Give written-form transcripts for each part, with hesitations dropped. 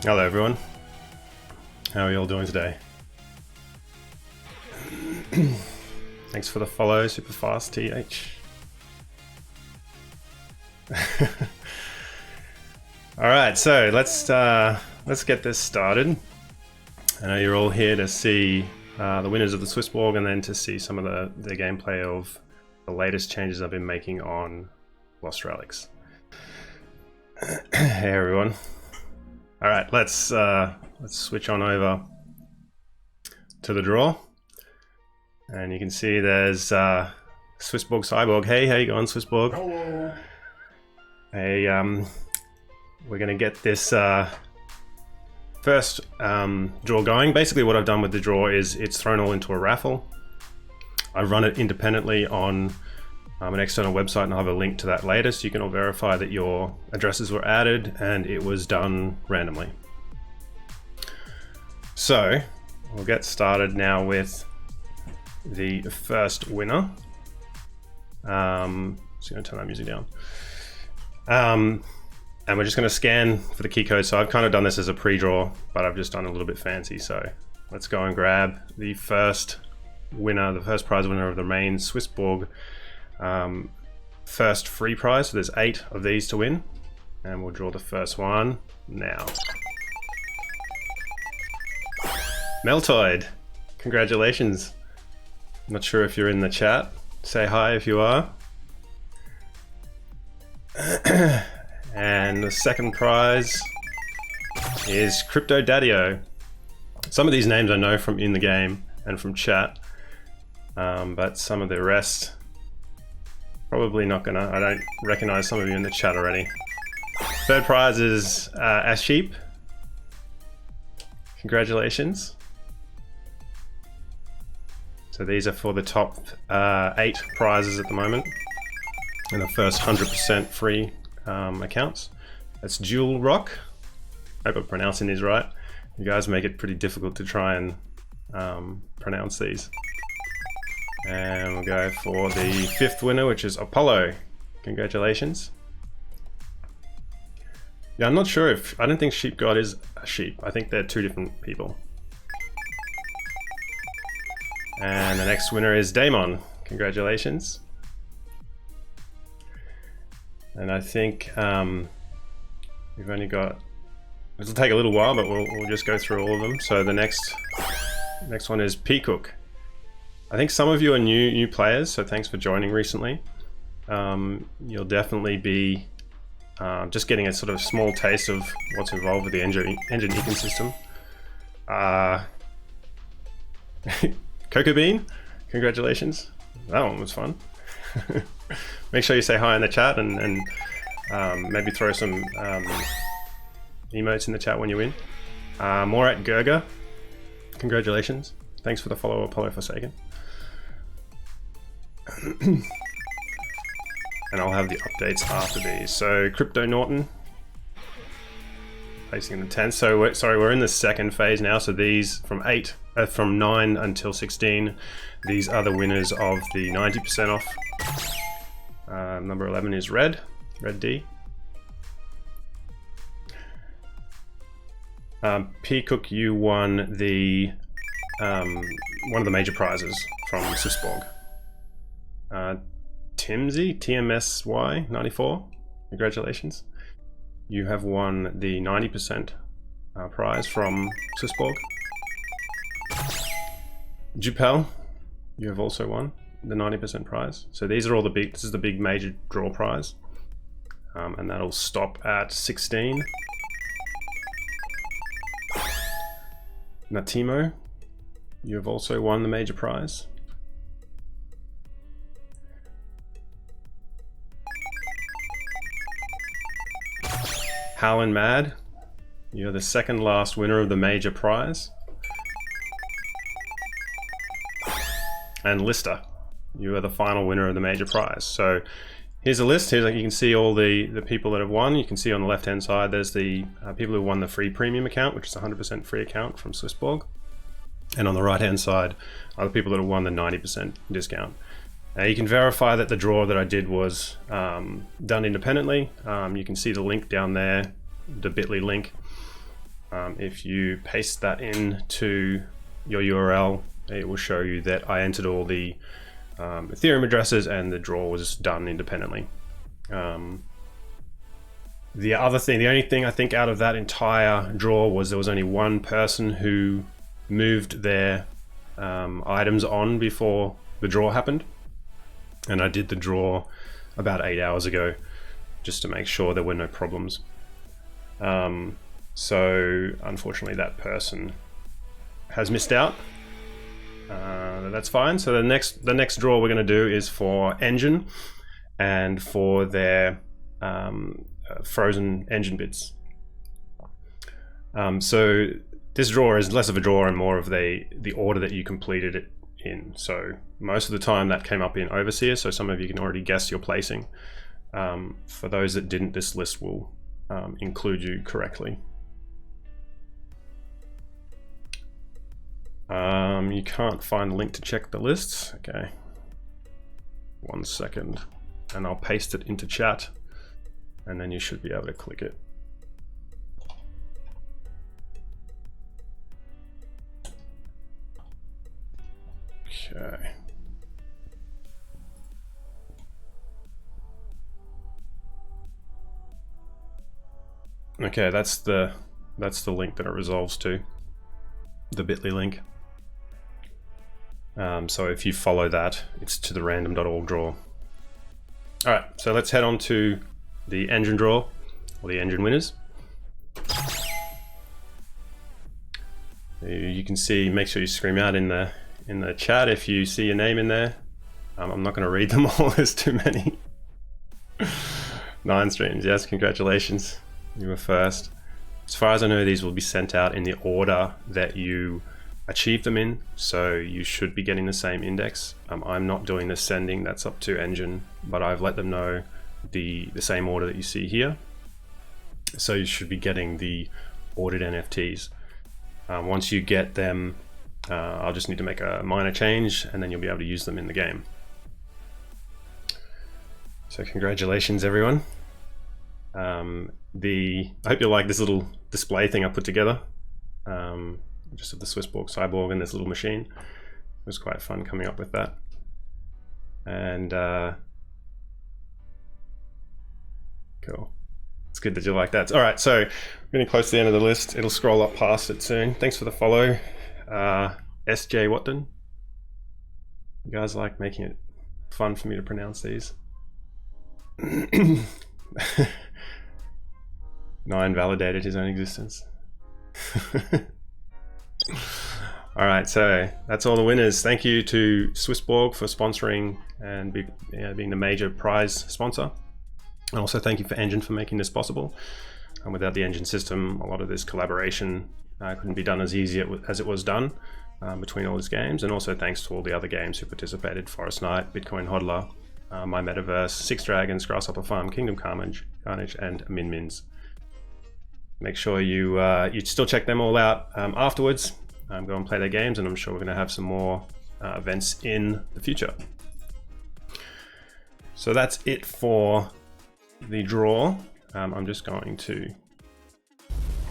Hello everyone, how are you all doing today? Thanks for the follow, Superfast TH. Alright, so let's get this started. I know you're all here to see the winners of the Swissborg and then to see some of the gameplay of the latest changes I've been making on Lost Relics. Hey everyone. Alright, let's switch on over to the draw. And you can see there's Swissborg Cyborg. Hey, how you going, Swissborg? Hello. Hey, we're gonna get this first draw going. Basically what I've done with the draw is it's thrown all into a raffle. I run it independently on an external website, and I'll have a link to that later, so you can all verify that your addresses were added and it was done randomly. So we'll get started now with the first winner. So I'm going to turn that music down. And we're just going to scan for the key code. So I've kind of done this as a pre-draw, but I've just done a little bit fancy. So let's go and grab the first winner, the first prize winner of the main Swissborg first free prize. So there's 8 of these to win, and we'll draw the first one now. Meltoid, congratulations. I'm not sure if you're in the chat. Say hi if you are. And the second prize is Crypto Daddio. Some of these names I know from in the game and from chat, but some of the rest probably not gonna. I don't recognize some of you in the chat already. Third prize is Asheep. Congratulations. So these are for the top 8 prizes at the moment, and the first 100% free accounts. That's Jewel Rock. I hope I'm pronouncing these right. You guys make it pretty difficult to try and pronounce these. And we'll go for the 5th winner, which is Apollo. Congratulations. Yeah, I'm not sure if... I don't think Sheep God is a sheep. I think they're 2 different people. And the next winner is Daemon. Congratulations. And I think we've only got... This will take a little while, but we'll just go through all of them. So the next one is Peacock. I think some of you are new players, so thanks for joining recently. You'll definitely be just getting a sort of small taste of what's involved with the engine ecosystem. Cocoa Bean, congratulations. That one was fun. Make sure you say hi in the chat and maybe throw some emotes in the chat when you win. Morat Gerger, congratulations. Thanks for the follow, Apollo Forsaken. And I'll have the updates after these. So Crypto Norton placing in the 10th. So we're in the second phase now. So these from 9 until 16, these are the winners of the 90% off. Number 11 is Red D. Peacock, you won the one of the major prizes from Swissborg. Timsy, TMSY 94, congratulations. You have won the 90% prize from Swissborg. Jupel, you have also won the 90% prize. So these are all the big, this is the big major draw prize. And that'll stop at 16. Natimo, you have also won the major prize. Howlin' Mad, you're the second last winner of the major prize. And Lister, you are the final winner of the major prize. So here's a list. Here's, you can see all the people that have won. You can see on the left hand side there's the people who won the free premium account, which is a 100% free account from Swissborg. And on the right hand side are the people that have won the 90% discount. Now you can verify that the draw that I did was done independently. You can see the link down there, the bit.ly link. If you paste that into your URL, it will show you that I entered all the Ethereum addresses and the draw was done independently. The only thing I think out of that entire draw was there was only one person who moved their items on before the draw happened. And I did the draw about 8 hours ago just to make sure there were no problems. So unfortunately that person has missed out. That's fine. So the next draw we're going to do is for Enjin and for their frozen Enjin bits. So this draw is less of a draw and more of the order that you completed it in. So most of the time that came up in Overseer, so some of you can already guess your placing. For those that didn't, this list will include you correctly. You can't find the link to check the lists. Okay, 1 second, and I'll paste it into chat, and then you should be able to click it. Okay. Okay, that's the link that it resolves to, the bit.ly link. So if you follow that, it's to the random.org draw. All right, so let's head on to the Enjin draw, or the Enjin winners. You can see, make sure you scream out in the chat if you see your name in there. I'm not going to read them all, there's too many. 9 streams, yes, congratulations, you were first. As far as I know, these will be sent out in the order that you achieve them in, so you should be getting the same index. I'm not doing the sending, that's up to Enjin, but I've let them know the same order that you see here. So you should be getting the ordered NFTs. Once you get them, I'll just need to make a minor change and then you'll be able to use them in the game. So congratulations everyone. I hope you like this little display thing I put together, just of the Swissborg Cyborg and this little machine. It was quite fun coming up with that. And cool. It's good that you like that. All right, so we're getting close to the end of the list. It'll scroll up past it soon. Thanks for the follow. SJ Watton. You guys like making it fun for me to pronounce these. 9 validated his own existence. All right, so that's all the winners. Thank you to Swissborg for sponsoring and being the major prize sponsor. And also thank you for Enjin for making this possible. And without the Enjin system, a lot of this collaboration couldn't be done as easy as it was done between all these games. And also thanks to all the other games who participated: Forest Knight, Bitcoin Hodler, My Metaverse, Six Dragons, Grasshopper Farm, Kingdom Carnage, and Min. Make sure you still check them all out afterwards. Go and play their games, and I'm sure we're going to have some more events in the future. So that's it for the draw. I'm just going to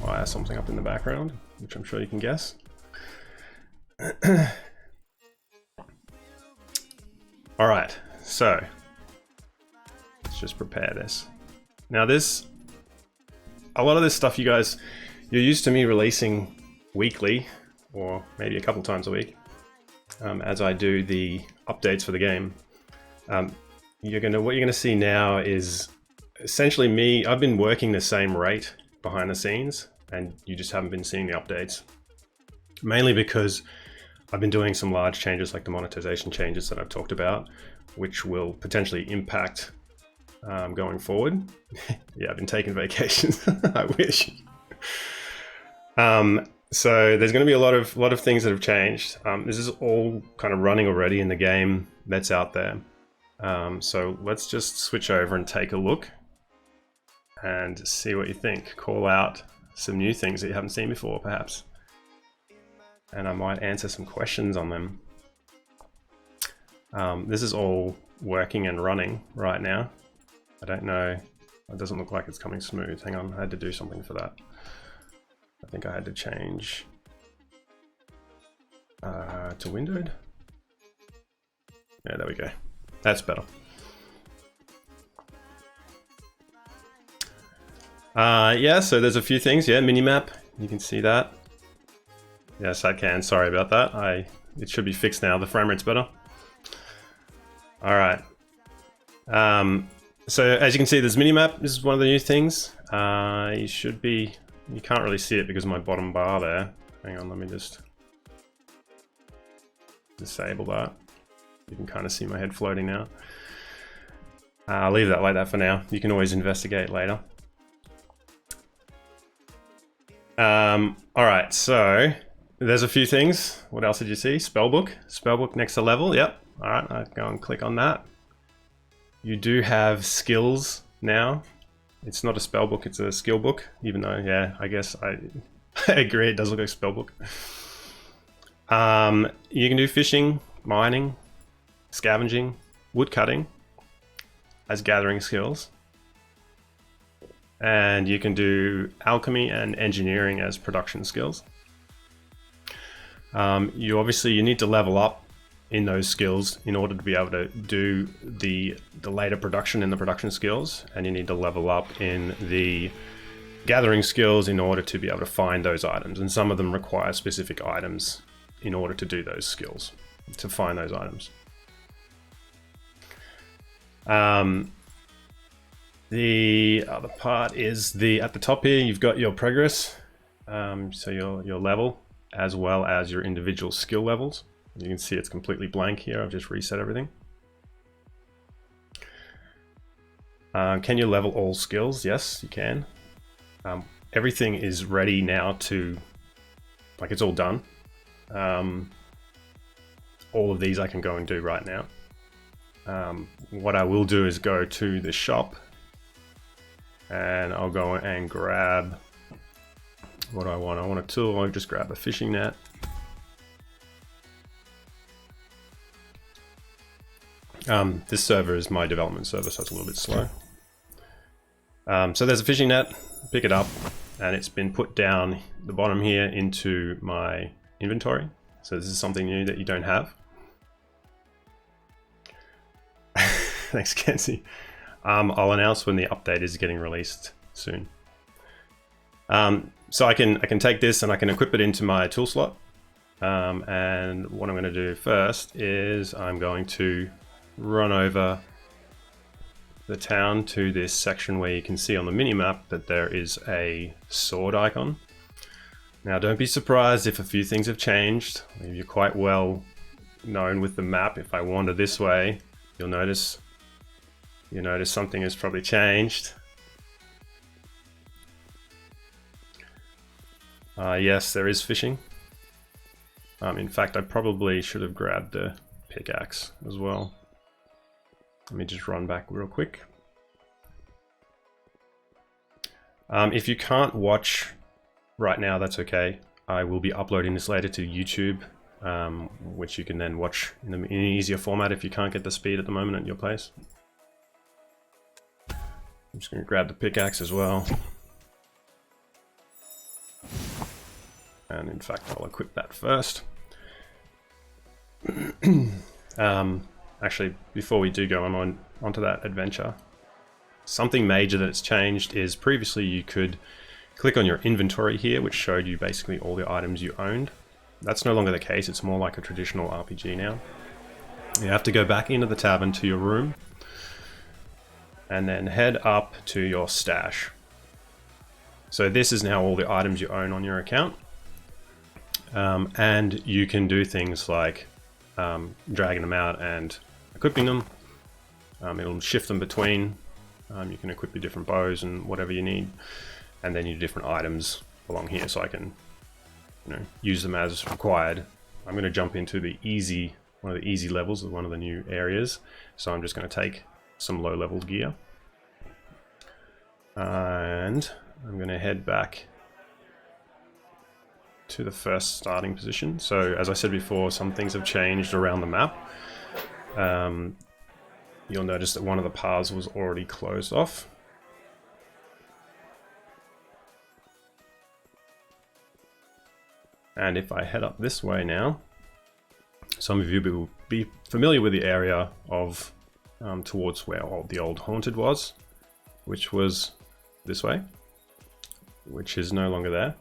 wire something up in the background, which I'm sure you can guess. All right, so let's just prepare this. Now a lot of this stuff, you guys, you're used to me releasing weekly, or maybe a couple times a week, as I do the updates for the game. What you're gonna see now is essentially me. I've been working the same rate behind the scenes, and you just haven't been seeing the updates. Mainly because I've been doing some large changes, like the monetization changes that I've talked about, which will potentially impact going forward. Yeah, I've been taking vacations. I wish. So there's going to be a lot of things that have changed. This is all kind of running already in the game that's out there. So let's just switch over and take a look and see what you think. Call out some new things that you haven't seen before, perhaps. And I might answer some questions on them. This is all working and running right now. I don't know, it doesn't look like it's coming smooth. Hang on, I had to do something for that. I think I had to change to windowed. Yeah, there we go. That's better. Yeah, so there's a few things. Yeah, minimap. You can see that. Yes, I can. Sorry about that. It should be fixed now. The frame rate's better. All right. So as you can see, there's minimap. This is one of the new things. You can't really see it because of my bottom bar there. Hang on, let me just disable that. You can kind of see my head floating now. I'll leave that like that for now. You can always investigate later. All right, so there's a few things. What else did you see? Spellbook. Spellbook next to level. Yep. All right, I'll go and click on that. You do have skills now. It's not a spellbook, it's a skill book, even though, yeah, I guess I agree, it does look like a spellbook. You can do fishing, mining, scavenging, wood cutting as gathering skills. And you can do alchemy and engineering as production skills. You need to level up in those skills in order to be able to do the later production in the production skills, and you need to level up in the gathering skills in order to be able to find those items, and some of them require specific items in order to do those skills, to find those items. The other part is at the top here, you've got your progress, so your level, as well as your individual skill levels. You can see it's completely blank here. I've just reset everything. Can you level all skills? Yes, you can. Everything is ready now it's all done. All of these I can go and do right now. What I will do is go to the shop and I'll go and grab, what do I want? I want a tool. I'll just grab a fishing net. This server is my development server, so it's a little bit slow. So there's a fishing net, pick it up, and it's been put down the bottom here into my inventory. So this is something new that you don't have. Thanks, Kenzie. I'll announce when the update is getting released soon. So I can take this and I can equip it into my tool slot. And what I'm going to do first is I'm going to run over the town to this section where you can see on the minimap that there is a sword icon. Now don't be surprised if a few things have changed. You're quite well known with the map. If I wander this way, you'll notice something has probably changed. Yes, there is fishing. In fact, I probably should have grabbed the pickaxe as well. Let me just run back real quick. If you can't watch right now, that's okay. I will be uploading this later to YouTube, which you can then watch in an easier format if you can't get the speed at the moment at your place. I'm just going to grab the pickaxe as well. And in fact, I'll equip that first. Actually, before we do go onto that adventure, something major that's changed is previously you could click on your inventory here, which showed you basically all the items you owned. That's no longer the case. It's more like a traditional RPG now. You have to go back into the tavern to your room and then head up to your stash. So this is now all the items you own on your account. And you can do things like dragging them out and equipping them. It'll shift them between. You can equip your different bows and whatever you need, and then your different items along here, so I can use them as required. I'm going to jump into one of the easy levels of one of the new areas, so I'm just going to take some low level gear and I'm going to head back to the first starting position. So as I said before, some things have changed around the map. You'll notice that one of the paths was already closed off. And if I head up this way now, some of you will be familiar with the area of towards where the old Haunted was, which was this way, which is no longer there.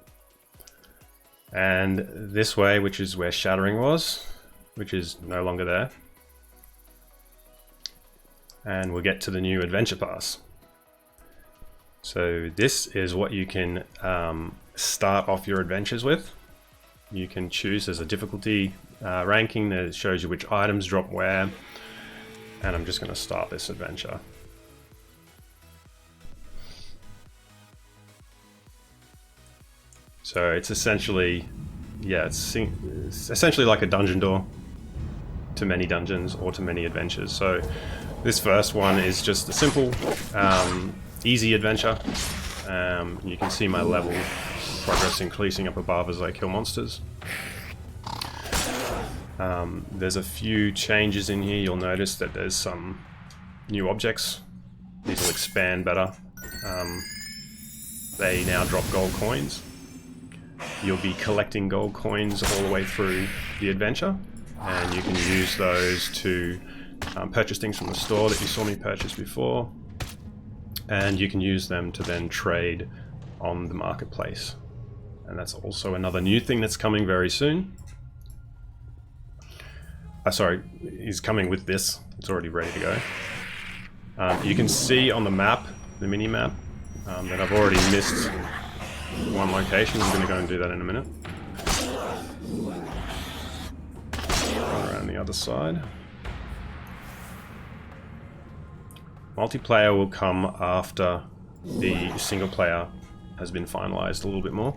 And this way, which is where Shattering was, which is no longer there. And we'll get to the new Adventure Pass. So this is what you can start off your adventures with. You can choose, there's a difficulty ranking that shows you which items drop where. And I'm just going to start this adventure. So it's essentially, yeah, it's essentially like a dungeon door to many dungeons or to many adventures. So this first one is just a simple, easy adventure. You can see my level progress increasing up above as I kill monsters. There's a few changes in here. You'll notice that there's some new objects. These will expand better. They now drop gold coins. You'll be collecting gold coins all the way through the adventure, and you can use those to purchase things from the store that you saw me purchase before, and you can use them to then trade on the marketplace. And that's also another new thing that's coming very soon. Sorry, is coming with this. It's already ready to go. You can see on the map, the mini map, that I've already missed one location. I'm going to go and do that in a minute. Run around the other side. Multiplayer will come after the single player has been finalized a little bit more,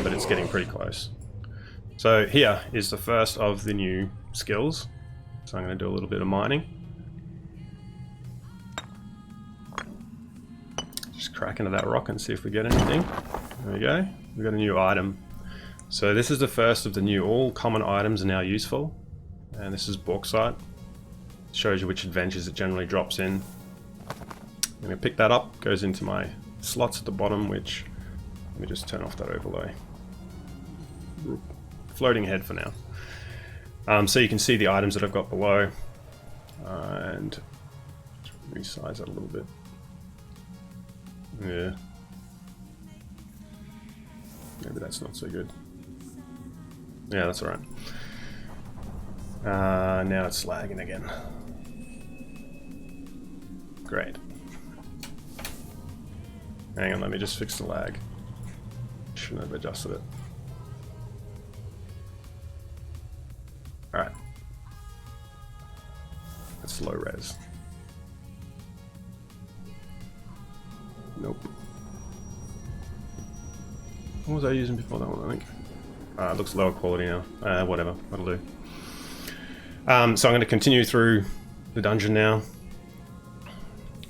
but it's getting pretty close. So here is the first of the new skills. So I'm going to do a little bit of mining. Just crack into that rock and see if we get anything. There we go. We've got a new item. So this is the first of the new, all common items are now useful. And this is bauxite. It shows you which adventures it generally drops in. I'm going to pick that up, goes into my slots at the bottom, which, let me just turn off that overlay. Floating ahead for now. So you can see the items that I've got below. And resize that a little bit. Yeah. Maybe that's not so good. Yeah, that's alright. Now it's lagging again. Great. Hang on, let me just fix the lag. Shouldn't have adjusted it. Alright. That's low res. Nope. What was I using before that one, I think? It looks lower quality now. Whatever, that'll do. So I'm going to continue through the dungeon now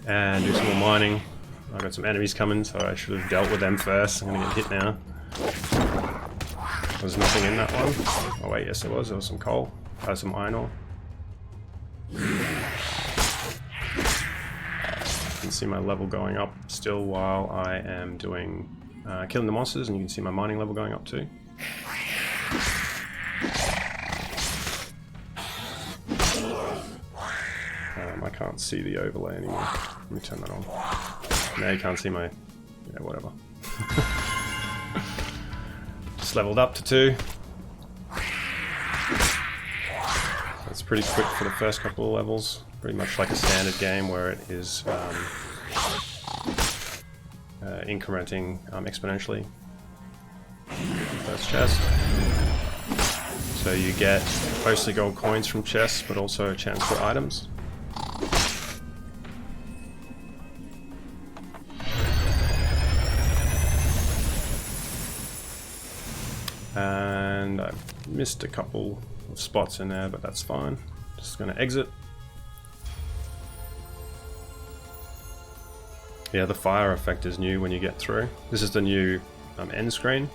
and do some more mining. I've got some enemies coming, so I should have dealt with them first. I'm going to get hit now. There's nothing in that one. Oh wait, yes there was. There was some coal. Some iron ore. You can see my level going up still while I am doing killing the monsters, and you can see my mining level going up too. I can't see the overlay anymore. Let me turn that on. Now you can't see my... yeah, whatever. Just leveled up to 2. It's pretty quick for the first couple of levels. Pretty much like a standard game where it is incrementing exponentially. First chest. So you get mostly gold coins from chests, but also a chance for items. And I've missed a couple of spots in there, but that's fine. Just going to exit. Yeah, the fire effect is new when you get through. This is the new end screen.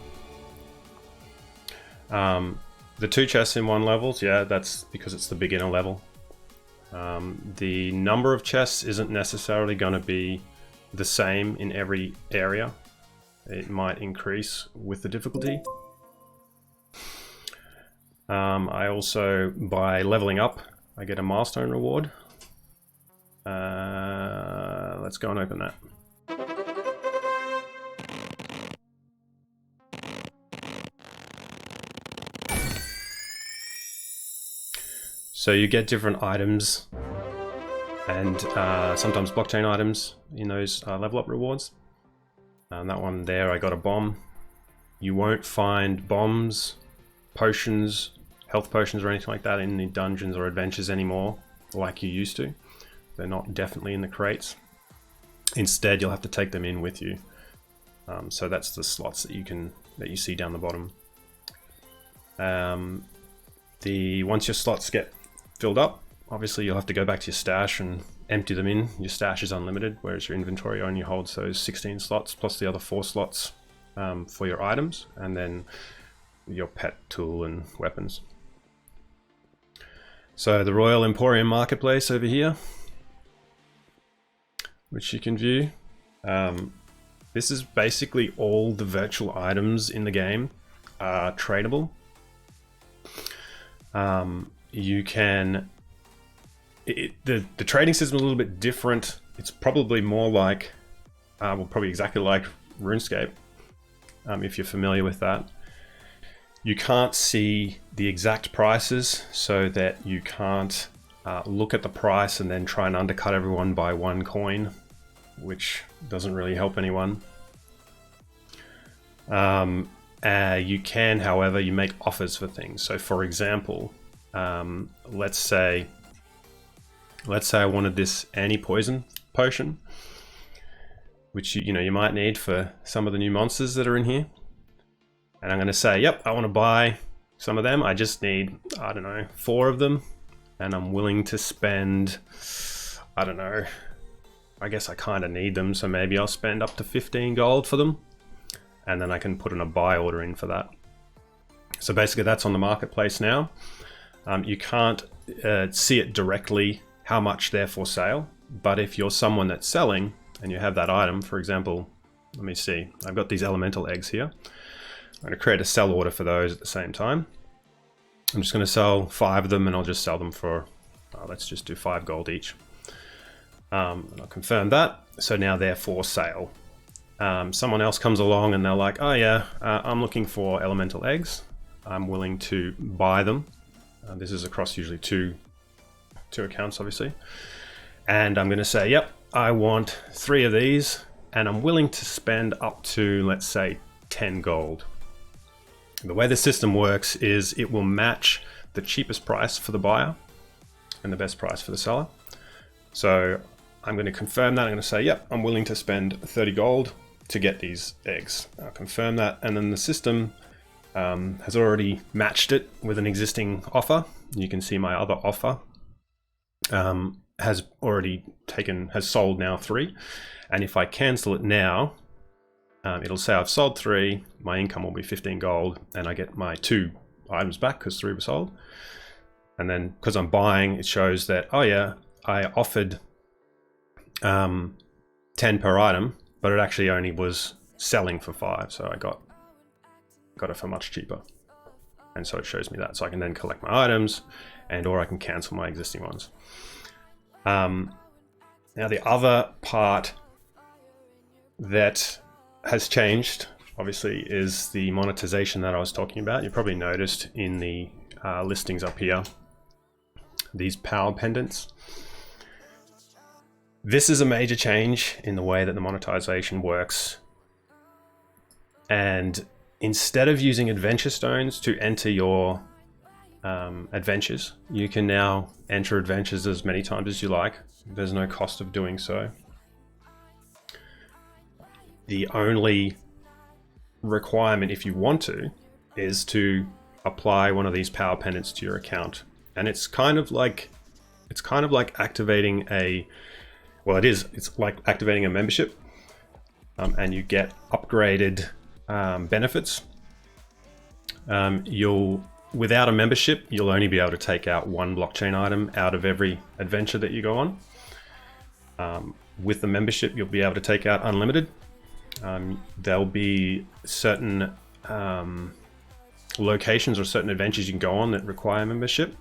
The 2 chests in 1 levels, yeah, that's because it's the beginner level. The number of chests isn't necessarily going to be the same in every area. It might increase with the difficulty. I also, by leveling up, I get a milestone reward. Let's go and open that. So you get different items and sometimes blockchain items in those level up rewards. That one there, I got a bomb. You won't find bombs, potions, health potions or anything like that in the dungeons or adventures anymore like you used to. They're not definitely in the crates. Instead, you'll have to take them in with you. So that's the slots that you see down the bottom. Once your slots get filled up, obviously you'll have to go back to your stash and empty them in. Your stash is unlimited, whereas your inventory only holds those 16 slots plus the other 4 slots for your items, and then your pet tool and weapons. So the Royal Emporium Marketplace over here, which you can view. This is basically all the virtual items in the game are tradable. You can... the trading system is a little bit different. It's probably more like... well, probably exactly like RuneScape, if you're familiar with that. You can't see the exact prices, so that you can't look at the price and then try and undercut everyone by 1 coin, which doesn't really help anyone. You can, however, you make offers for things. So for example, let's say I wanted this anti-poison potion, which you might need for some of the new monsters that are in here. And I'm going to say, yep, I want to buy some of them. I just need, I don't know, 4 of them. And I'm willing to spend, I don't know, I guess I kind of need them. So maybe I'll spend up to 15 gold for them. And then I can put in a buy order in for that. So basically that's on the marketplace now. You can't see it directly how much they're for sale. But if you're someone that's selling and you have that item, for example, let me see, I've got these elemental eggs here. I'm going to create a sell order for those at the same time. I'm just going to sell 5 of them, and I'll just sell them for, let's just do 5 gold each. And I'll confirm that. So now they're for sale. Someone else comes along and they're like, oh yeah, I'm looking for elemental eggs. I'm willing to buy them. This is across usually two accounts, obviously. And I'm going to say, yep, I want 3 of these, and I'm willing to spend up to, let's say, 10 gold. The way the system works is it will match the cheapest price for the buyer and the best price for the seller. So I'm going to confirm that. I'm going to say, yep, I'm willing to spend 30 gold to get these eggs. I'll confirm that, and then the system has already matched it with an existing offer. You can see my other offer has sold now 3, and if I cancel it now, it'll say I've sold 3, my income will be 15 gold, and I get my 2 items back because 3 were sold. And then because I'm buying, it shows that, oh yeah, I offered 10 per item, but it actually only was selling for 5, so I got it for much cheaper. And so it shows me that, so I can then collect my items, or I can cancel my existing ones. Now the other part that has changed, obviously, is the monetization that I was talking about. You probably noticed in the listings up here, these power pendants. This is a major change in the way that the monetization works. And instead of using adventure stones to enter your adventures, you can now enter adventures as many times as you like. There's no cost of doing so. The only requirement, if you want to, is to apply one of these power pendants to your account. And it's kind of like activating it's like activating a membership, and you get upgraded benefits. Without a membership, you'll only be able to take out 1 blockchain item out of every adventure that you go on. With the membership, you'll be able to take out unlimited. There'll be certain locations or certain adventures you can go on that require membership.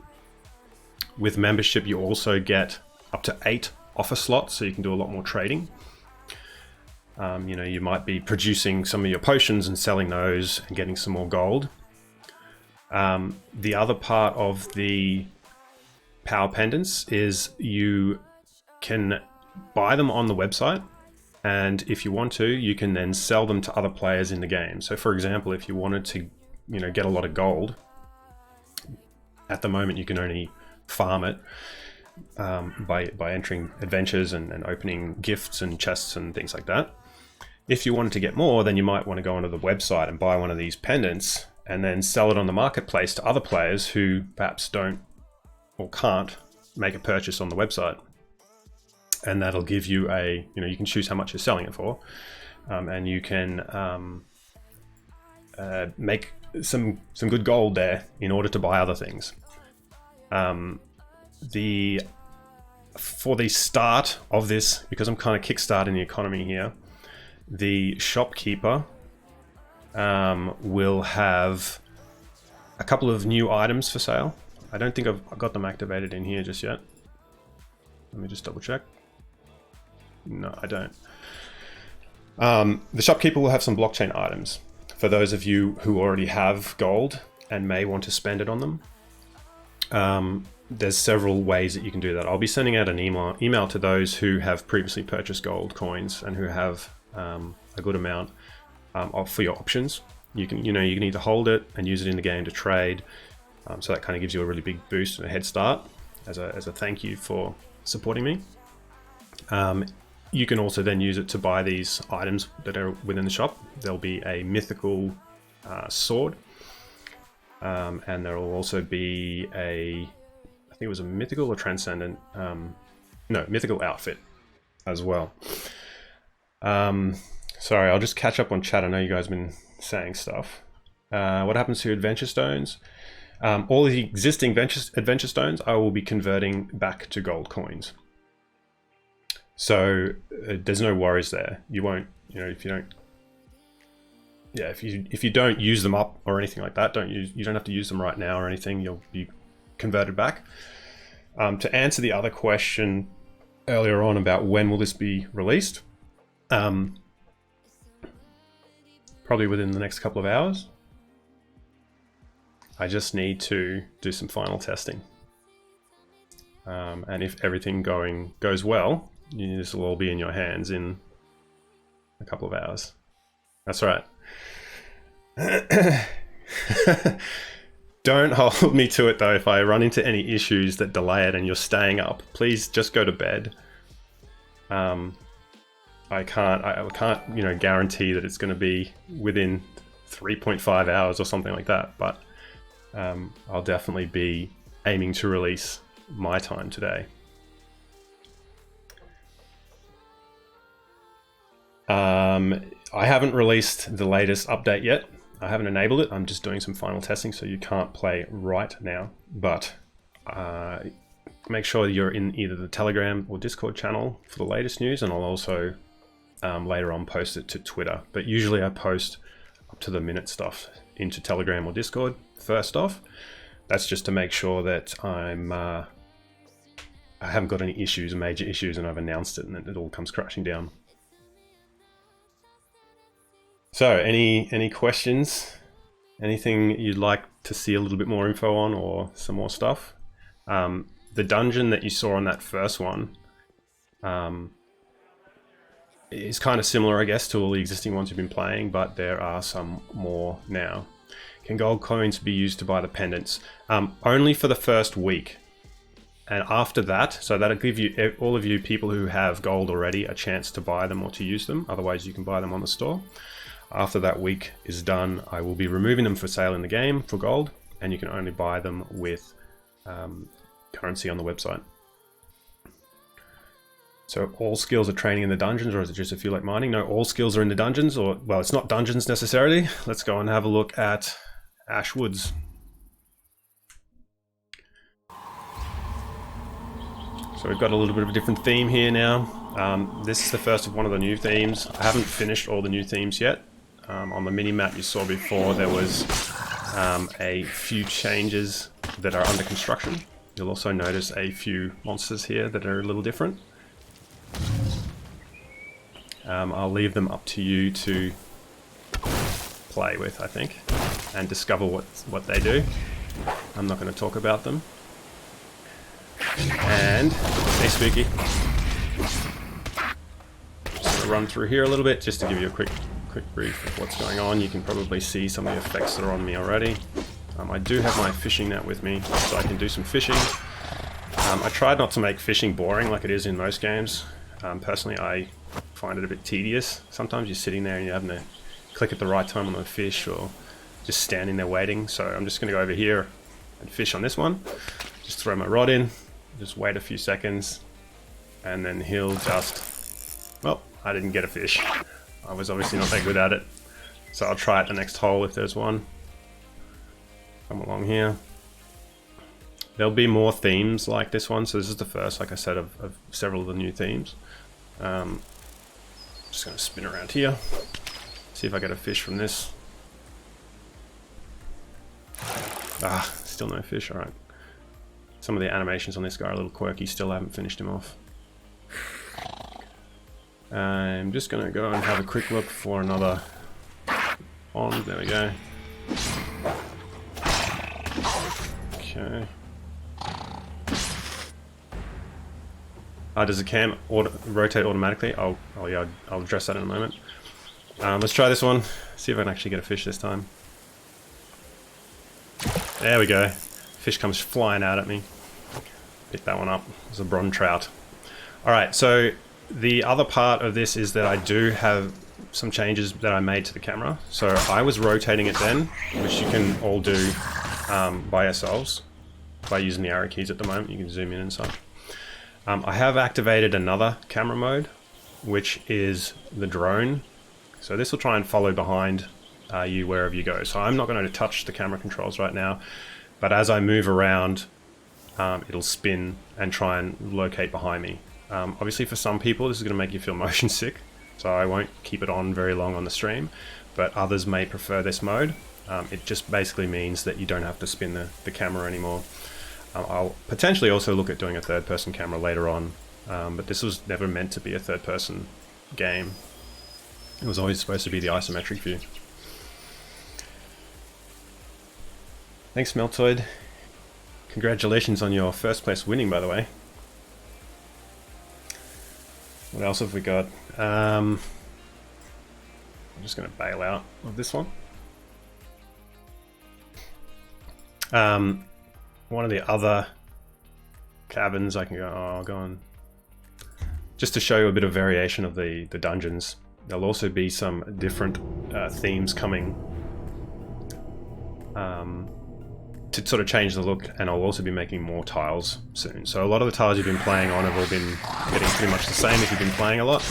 With membership, you also get up to 8 offer slots, so you can do a lot more trading. You know, you might be producing some of your potions and selling those and getting some more gold. The other part of the power pendants is you can buy them on the website, and if you want to, you can then sell them to other players in the game. So for example, if you wanted to, you know, get a lot of gold, at the moment you can only farm it by entering adventures and opening gifts and chests and things like that. If you wanted to get more, then you might want to go onto the website and buy one of these pendants and then sell it on the marketplace to other players who perhaps don't or can't make a purchase on the website. And that'll give you a, you know, you can choose how much you're selling it for, and you can make some good gold there in order to buy other things. For the start of this, because I'm kind of kickstarting the economy here, the shopkeeper will have a couple of new items for sale. I don't think I've got them activated in here just yet. Let me just double check. No, I don't. The shopkeeper will have some blockchain items for those of you who already have gold and may want to spend it on them. There's several ways that you can do that. I'll be sending out an email to those who have previously purchased gold coins and who have a good amount for your options. You can either hold it and use it in the game to trade. So that kind of gives you a really big boost and a head start as a thank you for supporting me. You can also then use it to buy these items that are within the shop. There'll be a mythical sword, and there will also be I think it was a mythical or transcendent, mythical outfit as well. Sorry, I'll just catch up on chat. I know you guys have been saying stuff. What happens to adventure stones? All the existing adventure stones I will be converting back to gold coins. So there's no worries there. You won't, if you don't use them up or anything like that, you don't have to use them right now or anything. You'll be converted back. To answer the other question earlier on about when will this be released, probably within the next couple of hours. I just need to do some final testing, and if everything goes well, this will all be in your hands in a couple of hours. That's right. Don't hold me to it though. If I run into any issues that delay it and you're staying up, please just go to bed. I can't guarantee that it's going to be within 3.5 hours or something like that, but I'll definitely be aiming to release my time today. I haven't released the latest update yet. I haven't enabled it. I'm just doing some final testing, so you can't play right now. But make sure you're in either the Telegram or Discord channel for the latest news, and I'll also later on post it to Twitter. But usually I post up to the minute stuff into Telegram or Discord first off. That's just to make sure that I haven't got any issues, major issues, and I've announced it and it all comes crashing down. So, any questions? Anything you'd like to see a little bit more info on, or some more stuff? The dungeon that you saw on that first one is kind of similar, I guess, to all the existing ones you've been playing, but there are some more now. Can gold coins be used to buy the pendants? Only for the first week. And after that, so that'll give you, all of you people who have gold already, a chance to buy them or to use them. Otherwise, you can buy them on the store. After that week is done, I will be removing them for sale in the game for gold, and you can only buy them with currency on the website. So all skills are training in the dungeons, or is it just if you like mining? No, all skills are in the dungeons, or, well, it's not dungeons necessarily. Let's go and have a look at Ashwoods. So we've got a little bit of a different theme here now. This is the first of one of the new themes. I haven't finished all the new themes yet. On the mini-map you saw before, there was a few changes that are under construction. You'll also notice a few monsters here that are a little different. I'll leave them up to you to play with, I think, and discover what they do. I'm not going to talk about them. And, hey Spooky. Just going to run through here a little bit just to give you a quick brief of what's going on. You can probably see some of the effects that are on me already. I do have my fishing net with me, so I can do some fishing. I tried not to make fishing boring like it is in most games. Personally, I find it a bit tedious. Sometimes you're sitting there and you're having to click at the right time on the fish, or just standing there waiting. So I'm just going to go over here and fish on this one. Just throw my rod in, just wait a few seconds, and then he'll just... Well, I didn't get a fish. I was obviously not that good at it. So I'll try at the next hole if there's one. Come along here. There'll be more themes like this one, so this is the first, like I said, of several of the new themes. Just going to spin around here, see if I get a fish from this. Ah, still no fish, alright. Some of the animations on this guy are a little quirky, still haven't finished him off. I'm just going to go and have a quick look for another pond, there we go. Okay. Does the cam rotate automatically? Yeah, I'll address that in a moment. Let's try this one. See if I can actually get a fish this time. There we go. Fish comes flying out at me. Pick that one up. It's a bronze trout. Alright, so the other part of this is that I do have some changes that I made to the camera. So I was rotating it then, which you can all do by yourselves by using the arrow keys at the moment. You can zoom in and such. I have activated another camera mode, which is the drone. So this will try and follow behind you wherever you go. So I'm not going to touch the camera controls right now, but as I move around, it'll spin and try and locate behind me. Obviously for some people this is going to make you feel motion sick, so I won't keep it on very long on the stream, but others may prefer this mode. It just basically means that you don't have to spin the camera anymore. I'll potentially also look at doing a third-person camera later on, but this was never meant to be a third-person game. It was always supposed to be the isometric view. Thanks, Meltoid. Congratulations on your first place winning, by the way. What else have we got? I'm just going to bail out of this one. One of the other cabins I can go, I'll go on. Just to show you a bit of variation of the dungeons. There'll also be some different themes coming to sort of change the look, and I'll also be making more tiles soon. So a lot of the tiles you've been playing on have all been getting pretty much the same if you've been playing a lot.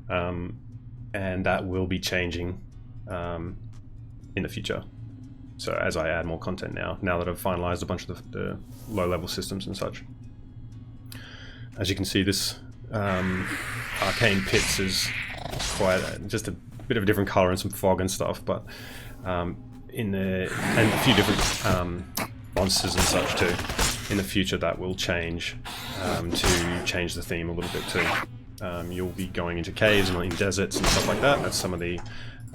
And that will be changing in the future. So as I add more content now that I've finalized a bunch of the low-level systems and such. As you can see, this Arcane Pits is quite just a bit of a different color and some fog and stuff, but and a few different monsters and such too. In the future, that will change to change the theme a little bit too. You'll be going into caves and in deserts and stuff like that. That's some of the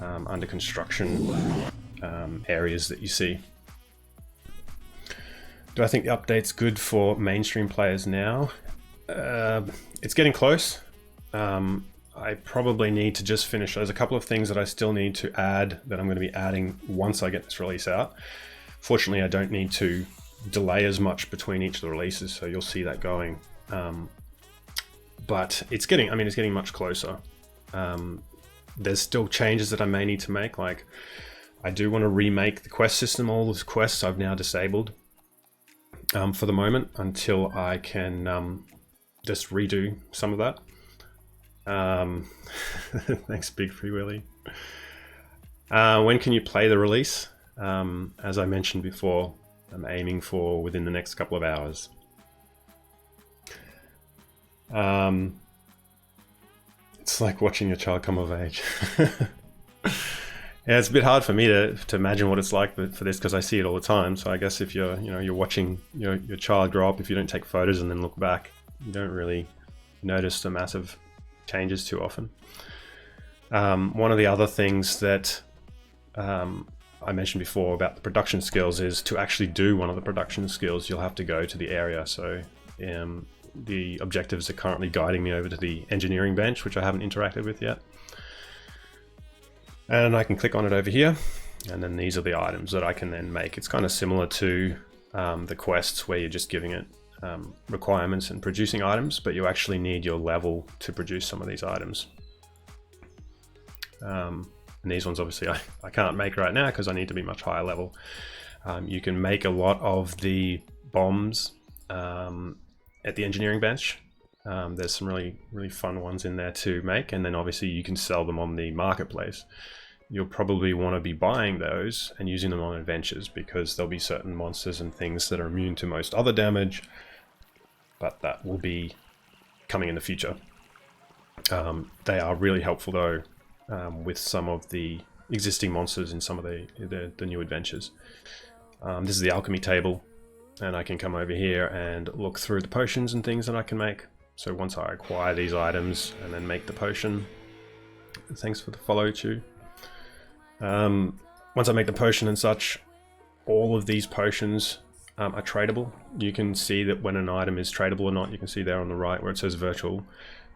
under construction areas that you see. Do I think the update's good for mainstream players now? It's getting close. I probably need to just finish. There's a couple of things that I still need to add that I'm going to be adding once I get this release out. Fortunately, I don't need to delay as much between each of the releases, so you'll see that going. But it's getting much closer. There's still changes that I may need to make, like I do want to remake the quest system. All those quests I've now disabled for the moment until I can just redo some of that. Thanks, Big Free Willy. When can you play the release? As I mentioned before, I'm aiming for within the next couple of hours. It's like watching your child come of age. Yeah, it's a bit hard for me to imagine what it's like for this because I see it all the time. So I guess if you're watching your child grow up, if you don't take photos and then look back, you don't really notice the massive changes too often. One of the other things that I mentioned before about the production skills is to actually do one of the production skills, you'll have to go to the area. So the objectives are currently guiding me over to the engineering bench, which I haven't interacted with yet. And I can click on it over here, and then these are the items that I can then make. It's kind of similar to the quests where you're just giving it requirements and producing items, but you actually need your level to produce some of these items. And these ones obviously I can't make right now because I need to be much higher level. You can make a lot of the bombs at the engineering bench. There's some really fun ones in there to make, and then obviously you can sell them on the marketplace. You'll probably want to be buying those and using them on adventures because there'll be certain monsters and things that are immune to most other damage, but that will be coming in the future. They are really helpful though with some of the existing monsters in some of the new adventures. This is the alchemy table, and I can come over here and look through the potions and things that I can make. So once I acquire these items and then make the potion, thanks for the follow too. Once I make the potion and such, all of these potions are tradable. You can see that when an item is tradable or not. You can see there on the right where it says virtual.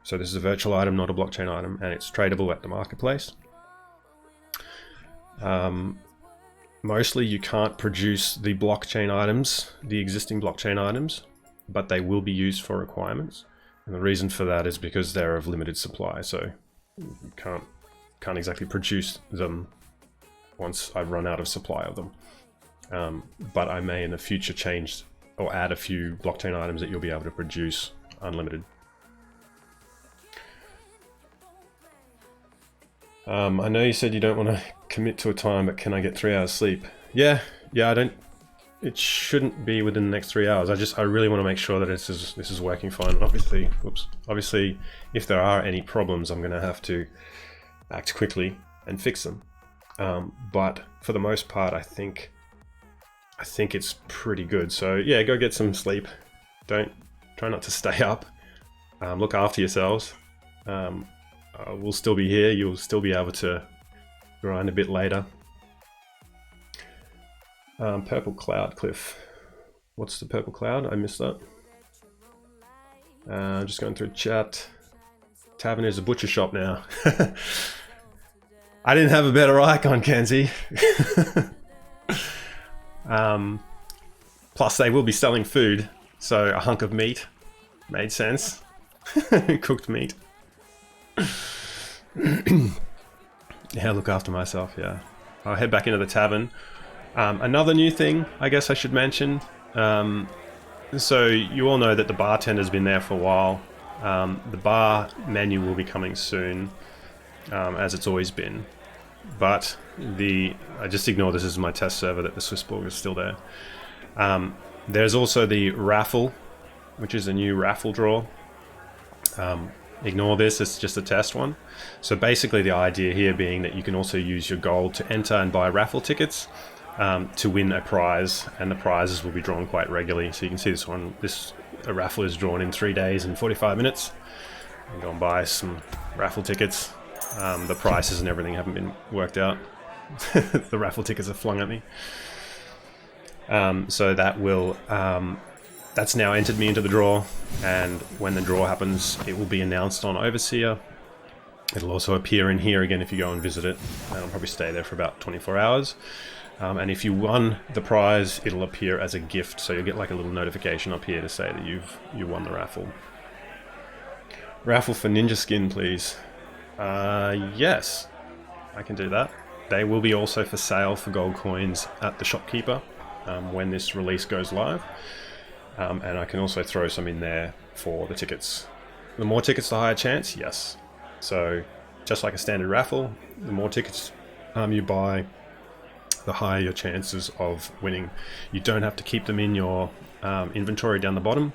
So this is a virtual item, not a blockchain item, and it's tradable at the marketplace. Mostly you can't produce the blockchain items, the existing blockchain items, but they will be used for requirements. And the reason for that is because they're of limited supply, so you can't exactly produce them once I've run out of supply of them. But I may in the future change or add a few blockchain items that you'll be able to produce unlimited. I know you said you don't want to commit to a time, but can I get 3 hours sleep? Yeah, I don't. It shouldn't be within the next 3 hours. I really want to make sure that this is working fine. And obviously, if there are any problems, I'm going to have to act quickly and fix them. But for the most part, I think it's pretty good. So yeah, go get some sleep. Try not to stay up. Look after yourselves. We'll still be here. You'll still be able to grind a bit later. Purple Cloud Cliff. What's the purple cloud? I missed that. Just going through chat. Tavern is a butcher shop now. I didn't have a better icon, Kenzie. Plus they will be selling food, so a hunk of meat made sense. Cooked meat. Yeah, look after myself, yeah. I'll head back into the tavern. Another new thing I guess I should mention. So you all know that the bartender's been there for a while. The bar menu will be coming soon, as it's always been. But I just ignore this as my test server that the Swissborg is still there. There's also the raffle, which is a new raffle draw. Ignore this, it's just a test one. So basically the idea here being that you can also use your gold to enter and buy raffle tickets to win a prize, and the prizes will be drawn quite regularly. So you can see this raffle is drawn in 3 days and 45 minutes. I'm going to buy some raffle tickets. The prices and everything haven't been worked out. The raffle tickets are flung at me. So that will... that's now entered me into the draw, and when the draw happens, it will be announced on Overseer. It'll also appear in here again if you go and visit it. I'll probably stay there for about 24 hours. And if you won the prize, it'll appear as a gift, so you'll get like a little notification up here to say that you won the raffle. Raffle for ninja skin, please. Yes, I can do that. They will be also for sale for gold coins at the shopkeeper when this release goes live. And I can also throw some in there for the tickets. The more tickets, the higher chance, yes. So just like a standard raffle, the more tickets you buy, the higher your chances of winning. You don't have to keep them in your inventory down the bottom.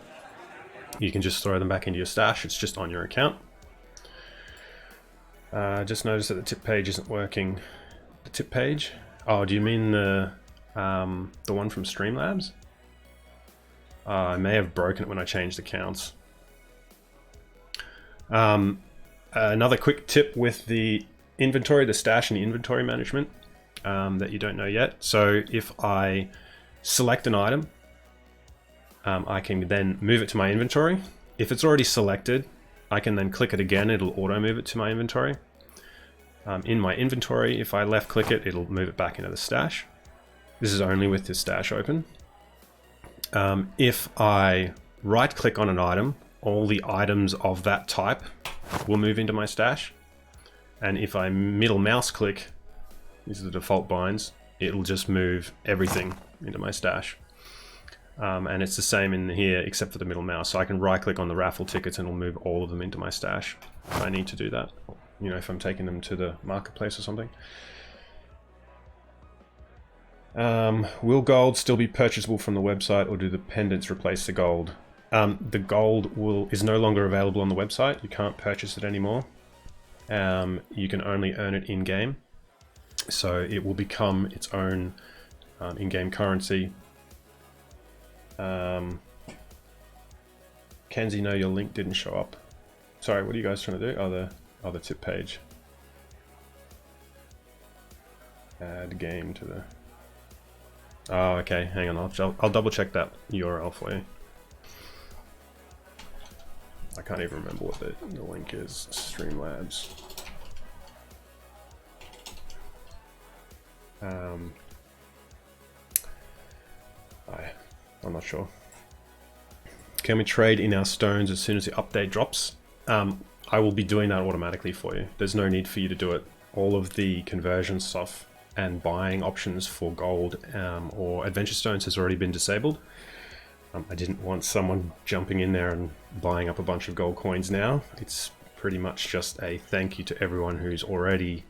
You can just throw them back into your stash. It's just on your account. Just noticed that the tip page isn't working. The tip page? Oh, do you mean the one from Streamlabs? I may have broken it when I changed accounts. Another quick tip with the inventory, the stash and the inventory management that you don't know yet. So if I select an item, I can then move it to my inventory. If it's already selected, I can then click it again. It'll auto move it to my inventory. In my inventory, if I left click it, it'll move it back into the stash. This is only with the stash open. If I right click on an item, all the items of that type will move into my stash. And if I middle mouse click, these are the default binds, it'll just move everything into my stash. And it's the same in here except for the middle mouse. So I can right click on the raffle tickets and it'll move all of them into my stash if I need to do that. You know, if I'm taking them to the marketplace or something. Will gold still be purchasable from the website, or do the pendants replace the gold? The gold is no longer available on the website. You can't purchase it anymore. You can only earn it in-game. So it will become its own in-game currency. Kenzie, no, your link didn't show up. Sorry, what are you guys trying to do? Oh, the tip page. Add game to the... Oh, okay, hang on, I'll double check that URL for you. I can't even remember what the link is. Streamlabs. I'm not sure. Can we trade in our stones as soon as the update drops? I will be doing that automatically for you. There's no need for you to do it. All of the conversion stuff and buying options for gold or adventure stones has already been disabled. I didn't want someone jumping in there and buying up a bunch of gold coins now. It's pretty much just a thank you to everyone who's already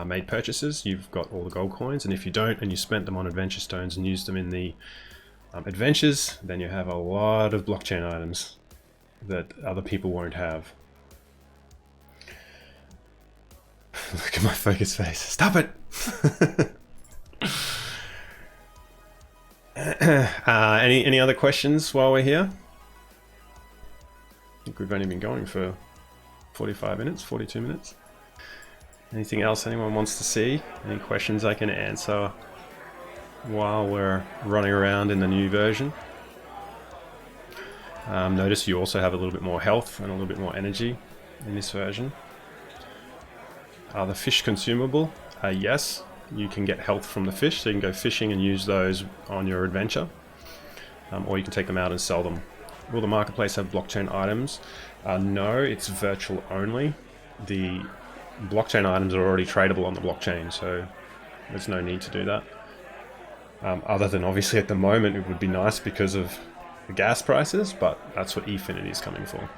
made purchases. You've got all the gold coins, and if you don't and you spent them on adventure stones and used them in the adventures, then you have a lot of blockchain items that other people won't have. Look at my focus face. Stop it! Any other questions while we're here? I think we've only been going for 45 minutes, 42 minutes. Anything else anyone wants to see? Any questions I can answer while we're running around in the new version? Notice you also have a little bit more health and a little bit more energy in this version. Are the fish consumable? Yes, you can get health from the fish, so you can go fishing and use those on your adventure. Or you can take them out and sell them. Will the marketplace have blockchain items? No, it's virtual only. The blockchain items are already tradable on the blockchain, so there's no need to do that. Other than obviously at the moment it would be nice because of the gas prices, but that's what Efinity is coming for.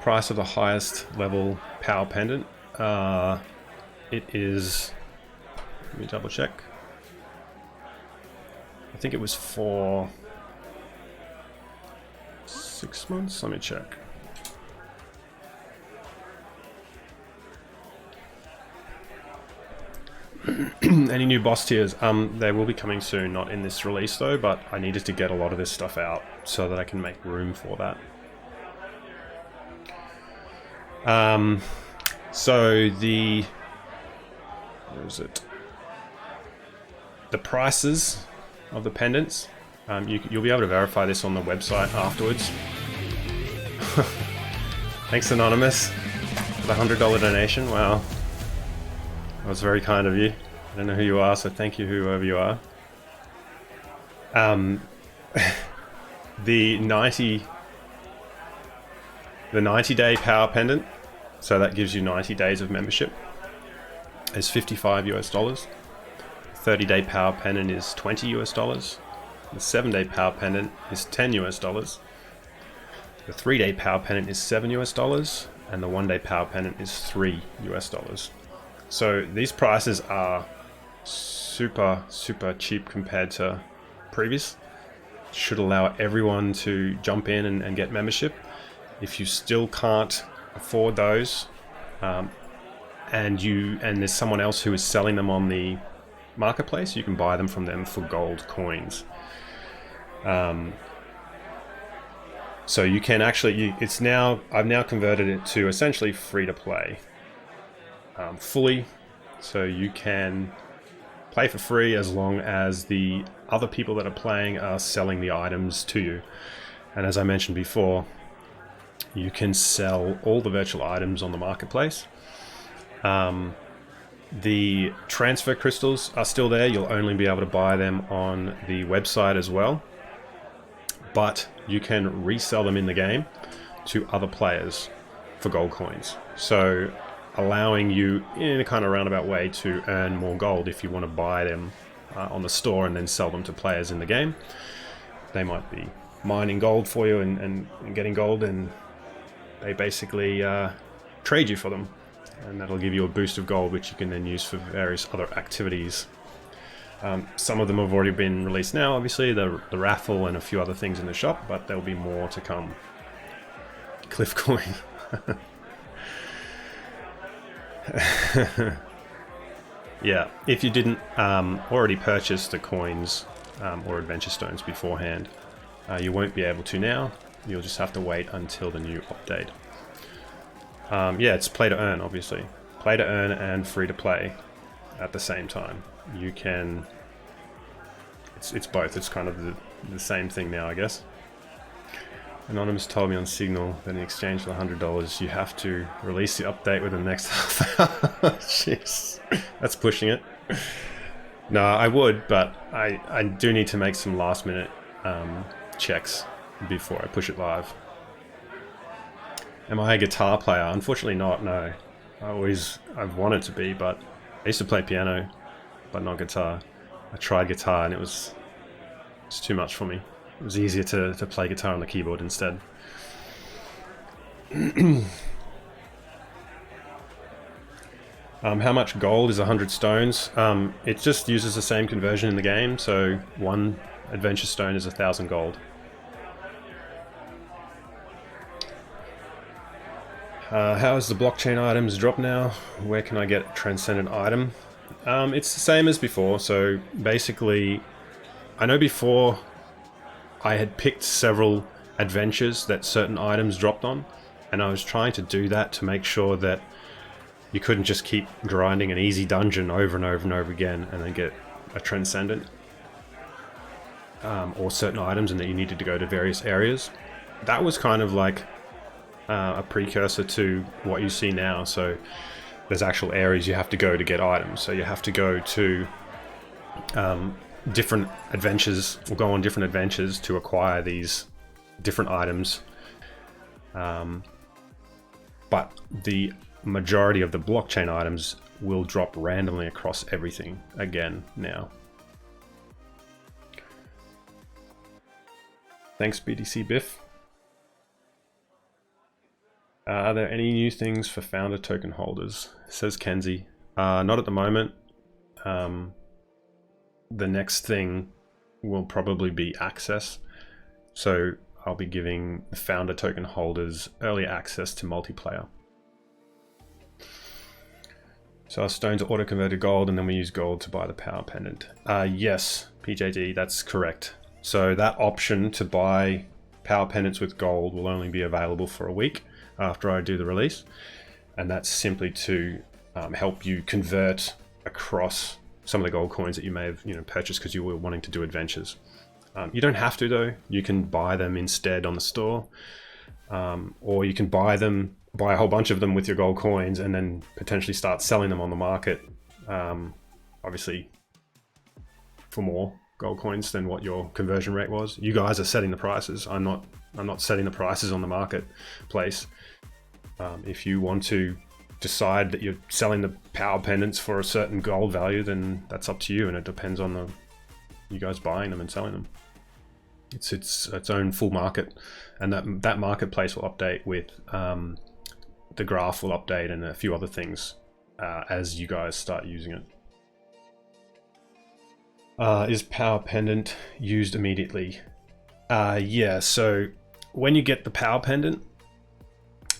Price of the highest level power pendant. It is, let me double check. I think it was for 6 months. Let me check. Any new boss tiers? They will be coming soon, not in this release though, but I needed to get a lot of this stuff out so that I can make room for that. So the, where is it? The prices of the pendants, you'll be able to verify this on the website afterwards. Thanks Anonymous for the $100 donation. Wow, that was very kind of you. I don't know who you are, so thank you whoever you are. The 90-day power pendant, so that gives you 90 days of membership, is $55 US. 30-day power pendant is $20 US. The 7-day power pendant is $10 US. The 3-day power pendant is $7 US, and the 1-day power pendant is $3 US. So these prices are super cheap compared to previous. Should allow everyone to jump in and get membership. If you still can't afford those, and there's someone else who is selling them on the marketplace, you can buy them from them for gold coins. So you can actually, I've now converted it to essentially free to play, fully. So you can play for free as long as the other people that are playing are selling the items to you. And as I mentioned before, you can sell all the virtual items on the marketplace. The transfer crystals are still there. You'll only be able to buy them on the website as well. But you can resell them in the game to other players for gold coins. So allowing you in a kind of roundabout way to earn more gold if you want to buy them on the store and then sell them to players in the game. They might be mining gold for you and getting gold, and they basically trade you for them. And that'll give you a boost of gold, which you can then use for various other activities. Some of them have already been released now, obviously, the raffle and a few other things in the shop, but there'll be more to come. Cliff coin. Yeah, if you didn't already purchase the coins or adventure stones beforehand, you won't be able to now. You'll just have to wait until the new update. Yeah, it's play to earn, obviously. Play to earn and free to play at the same time. You can... It's both. It's kind of the same thing now, I guess. Anonymous told me on Signal that in exchange for $100, you have to release the update within the next half hour. Jeez, that's pushing it. No, I would, but I do need to make some last minute checks before I push it live. Am I a guitar player? Unfortunately not, no. I've wanted to be, but I used to play piano, but not guitar. I tried guitar and it's too much for me. It was easier to play guitar on the keyboard instead. How much gold is 100 stones? It just uses the same conversion in the game, so one adventure stone is 1,000 gold. How is the blockchain items drop now? Where can I get a transcendent item? It's the same as before, so basically, I know before I had picked several adventures that certain items dropped on, and I was trying to do that to make sure that you couldn't just keep grinding an easy dungeon over and over and over again and then get a transcendent or certain items, and that you needed to go to various areas. That was kind of like a precursor to what you see now. So there's actual areas you have to go to get items. So you have to go to different adventures, or go on different adventures to acquire these different items. But the majority of the blockchain items will drop randomly across everything again now. Thanks, BTC Biff. Are there any new things for founder token holders? Says Kenzie. Not at the moment. The next thing will probably be access. So I'll be giving the founder token holders early access to multiplayer. So our stones are auto-converted gold, and then we use gold to buy the power pendant. Yes, PJD, that's correct. So that option to buy power pendants with gold will only be available for a week after I do the release, and that's simply to help you convert across some of the gold coins that you may have purchased because you were wanting to do adventures. You don't have to though. You can buy them instead on the store, or you can buy a whole bunch of them with your gold coins and then potentially start selling them on the market, obviously for more gold coins than what your conversion rate was. You guys are setting the prices. I'm not setting the prices on the marketplace. If you want to decide that you're selling the power pendants for a certain gold value, then that's up to you, and it depends on you guys buying them and selling them. It's its own full market, and that marketplace will update with the graph will update and a few other things as you guys start using it. Is power pendant used immediately? Yeah, so when you get the power pendant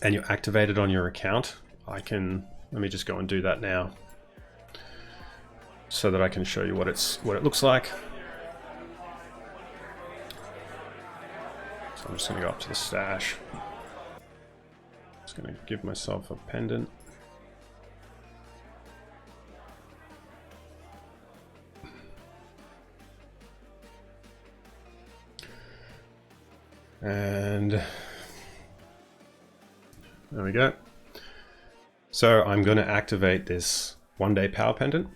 and you activate it on your account, I can Let me just go and do that now, so that I can show you what it looks like. So I'm just going to go up to the stash. Just going to give myself a pendant. And there we go. So I'm going to activate this 1-day power pendant.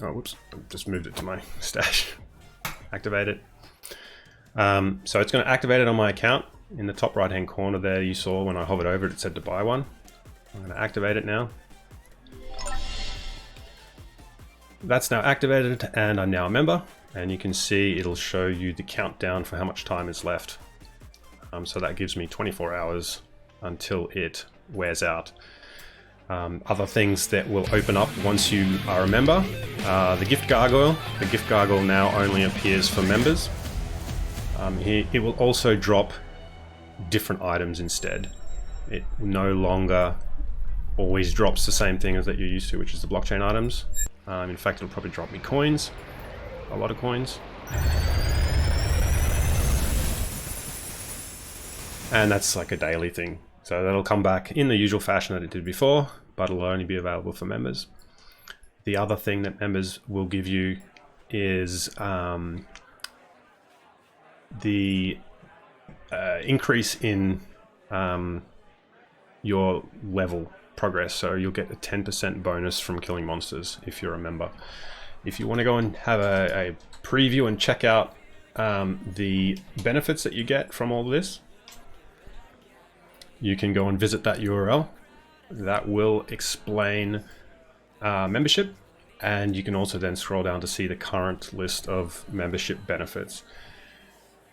Oh, whoops, I just moved it to my stash. Activate it. So it's going to activate it on my account. In the top right hand corner there, you saw when I hovered over it, it said to buy one. I'm going to activate it now. That's now activated and I'm now a member, and you can see it'll show you the countdown for how much time is left. So that gives me 24 hours until it wears out. Other things that will open up once you are a member, the gift gargoyle. The gift gargoyle now only appears for members. It will also drop different items instead. It no longer always drops the same thing as that you're used to, which is the blockchain items. In fact, it'll probably drop me coins, a lot of coins. And that's like a daily thing. So that'll come back in the usual fashion that it did before, but it'll only be available for members. The other thing that members will give you is the increase in your level progress. So you'll get a 10% bonus from killing monsters if you're a member. If you want to go and have a preview and check out the benefits that you get from all this, you can go and visit that URL. That will explain membership, and you can also then scroll down to see the current list of membership benefits.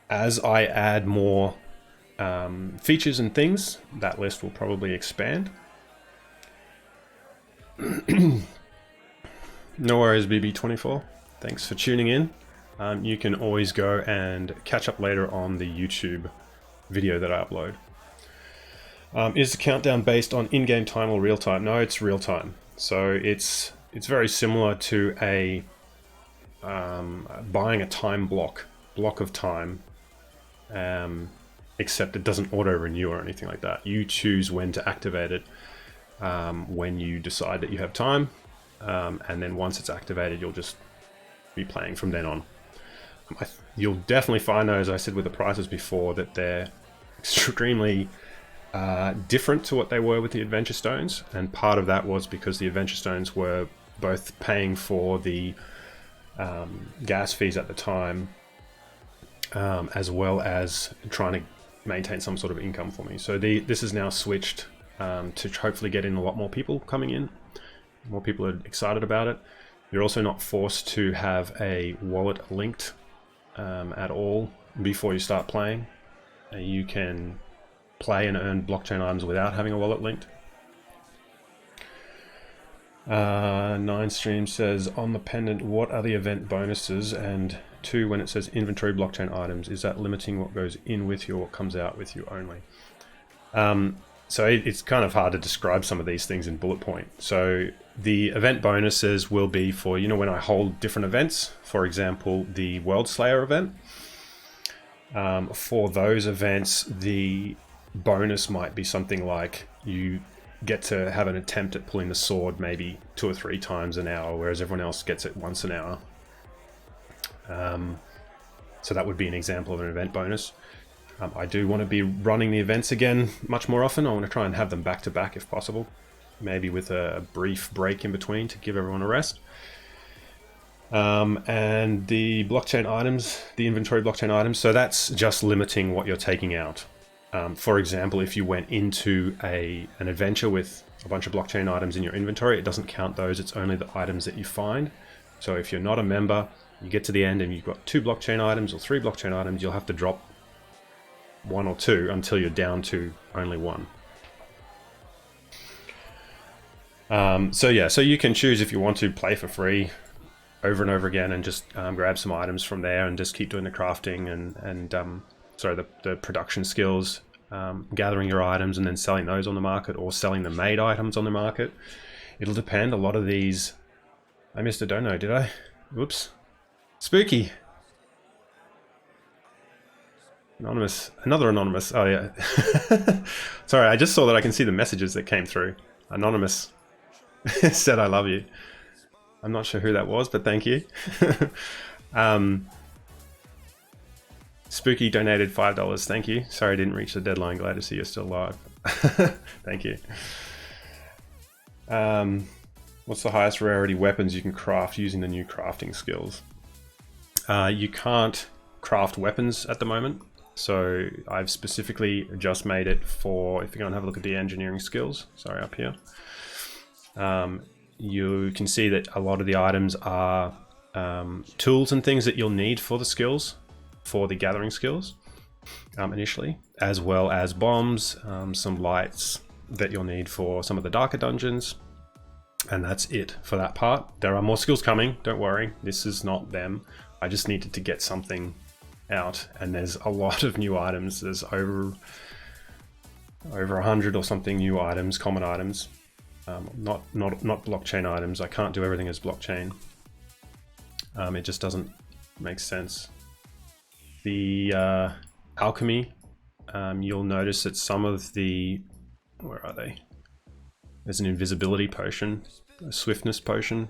As I add more features and things, that list will probably expand. No worries, BB24. Thanks for tuning in. You can always go and catch up later on the YouTube video that I upload. Is the countdown based on in-game time or real time? No, it's real time. So it's very similar to a buying a time block of time, except it doesn't auto renew or anything like that. You choose when to activate it when you decide that you have time, and then once it's activated, you'll just be playing from then on. You'll definitely find, though, as I said with the prices before, that they're extremely different to what they were with the Adventure Stones, and part of that was because the Adventure Stones were both paying for the gas fees at the time, as well as trying to maintain some sort of income for me. So this is now switched to hopefully get in a lot more people coming in. More people are excited about it. You're also not forced to have a wallet linked at all before you start playing. You can play and earn blockchain items without having a wallet linked. 9stream says, on the pendant, what are the event bonuses? And 2, when it says inventory blockchain items, is that limiting what goes in with you or what comes out with you only? So it's kind of hard to describe some of these things in bullet point. So the event bonuses will be for, when I hold different events, for example, the World Slayer event. For those events, the bonus might be something like you get to have an attempt at pulling the sword maybe 2 or 3 times an hour, whereas everyone else gets it once an hour. So that would be an example of an event bonus. I do want to be running the events again much more often. I want to try and have them back to back if possible, maybe with a brief break in between to give everyone a rest. And the blockchain items, the inventory blockchain items, so that's just limiting what you're taking out. For example, if you went into an adventure with a bunch of blockchain items in your inventory, it doesn't count those, it's only the items that you find. So if you're not a member, you get to the end and you've got 2 blockchain items or 3 blockchain items, you'll have to drop 1 or 2 until you're down to only 1. So you can choose if you want to play for free over and over again and just grab some items from there and just keep doing the crafting and the production skills. gathering your items and then selling those on the market, or selling the made items on the market. It'll depend. A lot of these... I missed a dono, did I? Whoops. Spooky. Anonymous. Another anonymous. Oh, yeah. Sorry, I just saw that I can see the messages that came through. Anonymous said I love you. I'm not sure who that was, but thank you. Spooky donated $5. Thank you. Sorry I didn't reach the deadline. Glad to see you're still alive. Thank you. What's the highest rarity weapons you can craft using the new crafting skills? You can't craft weapons at the moment. So I've specifically just made it for, if you go and have a look at the engineering skills, sorry, up here. You can see that a lot of the items are tools and things that you'll need for the skills, for the gathering skills initially, as well as bombs, some lights that you'll need for some of the darker dungeons. And that's it for that part. There are more skills coming, don't worry. This is not them. I just needed to get something out, and there's a lot of new items. There's over 100 or something new items, common items. Not blockchain items. I can't do everything as blockchain. It just doesn't make sense. The alchemy, you'll notice that some of the, where are they? There's an invisibility potion, a swiftness potion.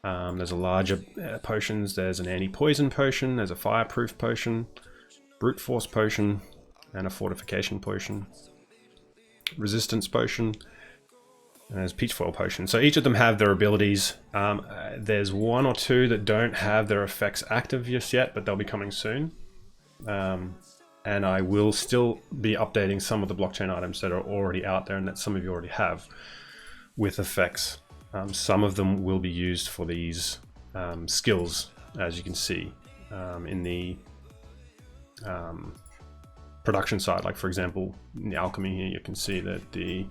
There's a larger potions. There's an anti-poison potion. There's a fireproof potion, brute force potion, and a fortification potion. Resistance potion. And there's peach foil potion. So each of them have their abilities. There's one or two that don't have their effects active just yet, but they'll be coming soon. And I will still be updating some of the blockchain items that are already out there and that some of you already have with effects. Some of them will be used for these skills, as you can see in the production side. Like, for example, in the alchemy here, you can see that the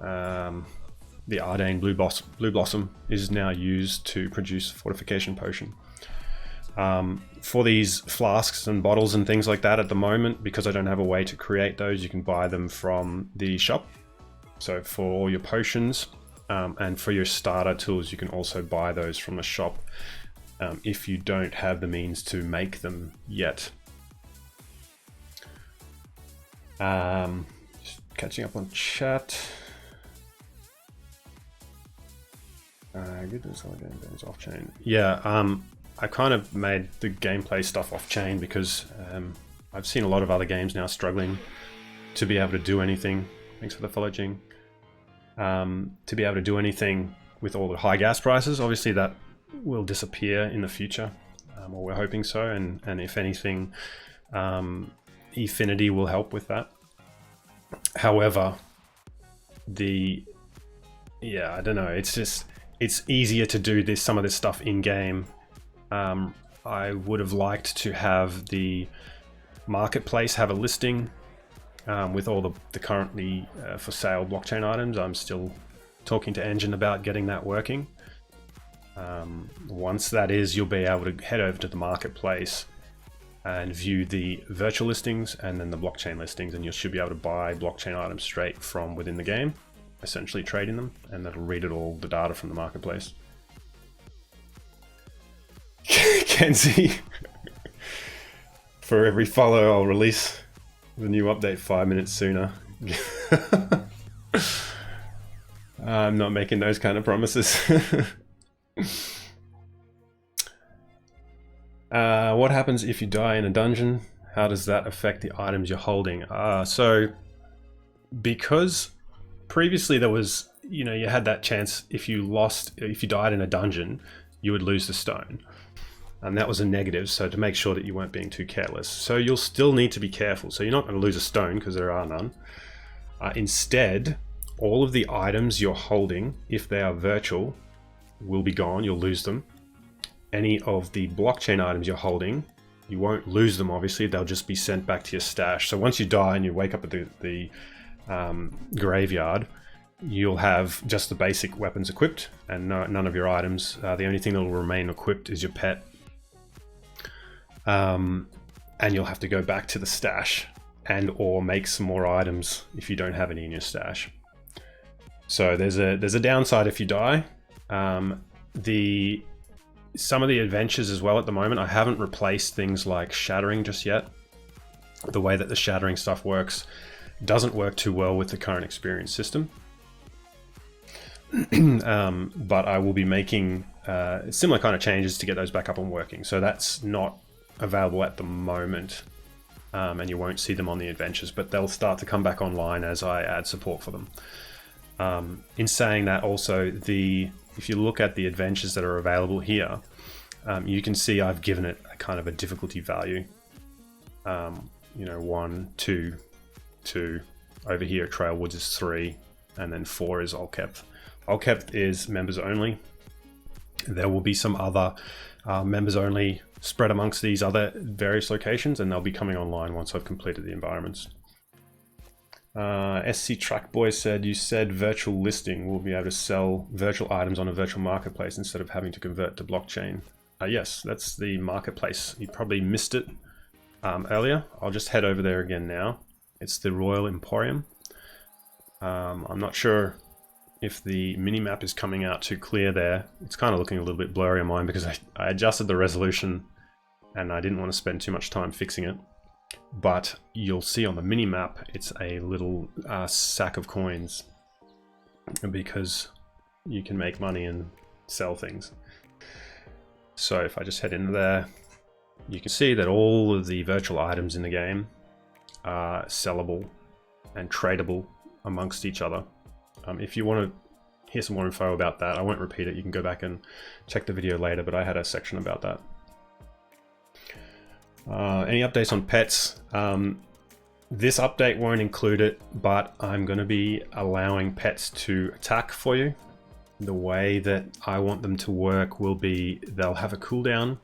Ardain Blue Blossom is now used to produce a fortification potion. For these flasks and bottles and things like that at the moment, because I don't have a way to create those, you can buy them from the shop. So for all your potions and for your starter tools, you can also buy those from the shop if you don't have the means to make them yet. Just catching up on chat. Goodness, all game's off chain. Yeah, I kind of made the gameplay stuff off chain because I've seen a lot of other games now struggling to be able to do anything. Thanks for the follow, Jing. To be able to do anything with all the high gas prices. Obviously that will disappear in the future, or we're hoping so, and if anything, Efinity will help with that. However, I don't know, it's easier to do some of this stuff in game. I would have liked to have the marketplace have a listing with all the currently for sale blockchain items. I'm still talking to Engine about getting that working. Once that is, you'll be able to head over to the marketplace and view the virtual listings and then the blockchain listings, and you should be able to buy blockchain items straight from within the game, essentially trading them, and that'll read it all the data from the marketplace. Kenzie, for every follow I'll release the new update 5 minutes sooner. I'm not making those kind of promises. What happens if you die in a dungeon? How does that affect the items you're holding? So because previously there was, you had that chance if you died in a dungeon, you would lose the stone. And that was a negative, so to make sure that you weren't being too careless. So you'll still need to be careful. So you're not going to lose a stone because there are none. Instead, all of the items you're holding, if they are virtual, will be gone. You'll lose them. Any of the blockchain items you're holding, you won't lose them, obviously. They'll just be sent back to your stash. So once you die and you wake up at the graveyard, you'll have just the basic weapons equipped and none of your items. The only thing that will remain equipped is your pet. And you'll have to go back to the stash and or make some more items if you don't have any in your stash. So there's a downside if you die. Some of the adventures as well at the moment, I haven't replaced things like shattering just yet. The way that the shattering stuff works doesn't work too well with the current experience system. But I will be making similar kind of changes to get those back up and working. So that's not available at the moment, and you won't see them on the adventures, but they'll start to come back online as I add support for them. In saying that, also, if you look at the adventures that are available here, you can see I've given it a kind of a difficulty value. 1, 2, 2. Over here at Trailwoods is 3, and then 4 is Olkepth. Olkepth is members only. There will be some other members only spread amongst these other various locations, and they'll be coming online once I've completed the environments. SC Trackboy said, you said virtual listing will be able to sell virtual items on a virtual marketplace instead of having to convert to blockchain. Yes, that's the marketplace. You probably missed it earlier. I'll just head over there again now. It's the Royal Emporium. I'm not sure if the minimap is coming out too clear there. It's kind of looking a little bit blurry on mine because I adjusted the resolution and I didn't want to spend too much time fixing it. But you'll see on the minimap, it's a little sack of coins because you can make money and sell things. So if I just head into there, you can see that all of the virtual items in the game are sellable and tradable amongst each other. If you want to hear some more info about that, I won't repeat it. You can go back and check the video later, but I had a section about that. Any updates on pets? This update won't include it, but I'm going to be allowing pets to attack for you. The way that I want them to work will be they'll have a cooldown,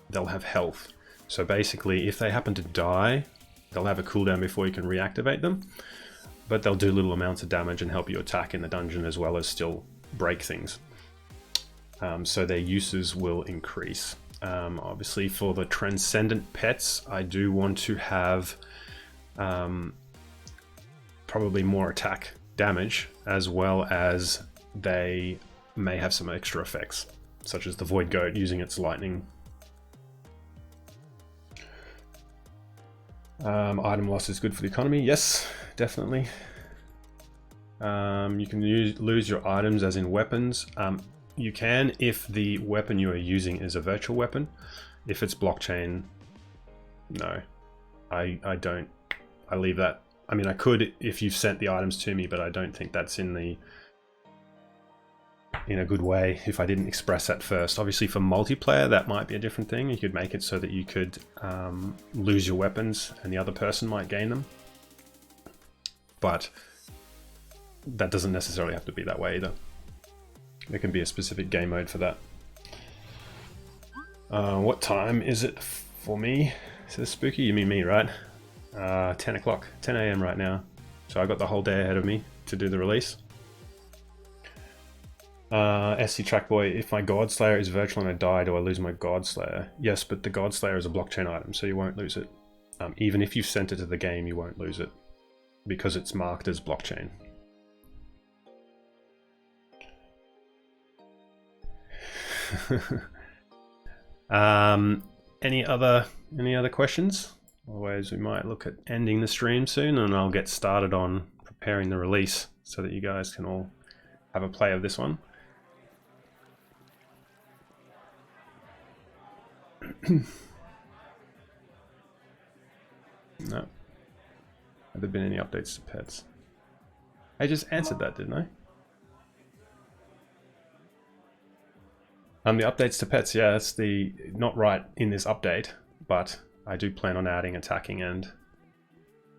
they'll have health. So basically, if they happen to die, they'll have a cooldown before you can reactivate them, but they'll do little amounts of damage and help you attack in the dungeon as well as still break things. So their uses will increase. Obviously for the transcendent pets, I do want to have probably more attack damage, as well as they may have some extra effects, such as the Void Goat using its lightning. Item loss is good for the economy. Yes, definitely. You can lose your items as in weapons. You can if the weapon you are using is a virtual weapon. If it's blockchain, no. I don't. I leave that. I mean, I could if you've sent the items to me, but I don't think that's in a good way if I didn't express that first. Obviously for multiplayer, that might be a different thing. You could make it so that you could lose your weapons and the other person might gain them. But that doesn't necessarily have to be that way either. There can be a specific game mode for that. What time is it for me? Is this Spooky? You mean me, right? 10 o'clock, 10 a.m. right now. So I've got the whole day ahead of me to do the release. SC Trackboy, if my Godslayer is virtual and I die, do I lose my Godslayer? Yes, but the Godslayer is a blockchain item, so you won't lose it. Even if you've sent it to the game, you won't lose it, because it's marked as blockchain. Any other questions? Otherwise, we might look at ending the stream soon, and I'll get started on preparing the release so that you guys can all have a play of this one. No. Have there been any updates to pets? I just answered that, didn't I? The updates to pets, yeah, that's not right in this update, but I do plan on adding attacking and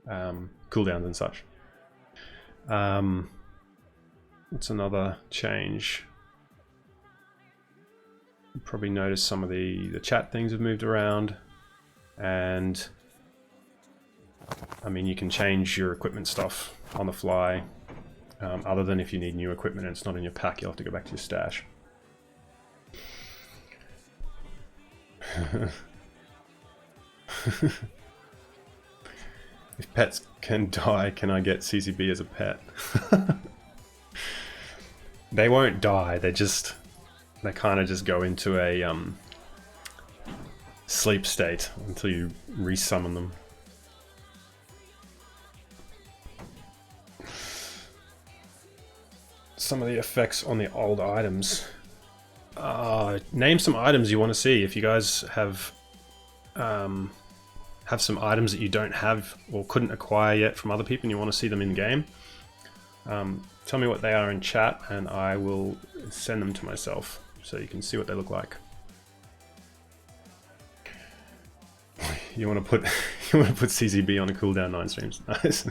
cooldowns and such. What's another change? You probably noticed some of the chat things have moved around, and I mean, you can change your equipment stuff on the fly, other than if you need new equipment and it's not in your pack, you'll have to go back to your stash. If pets can die, can I get CCB as a pet? They won't die, they kind of just go into a sleep state until you resummon them. Some of the effects on the old items. Name some items you want to see. If you guys have some items that you don't have or couldn't acquire yet from other people and you want to see them in game, tell me what they are in chat and I will send them to myself so you can see what they look like. You want to put CCB on a cooldown 9 streams. Nice.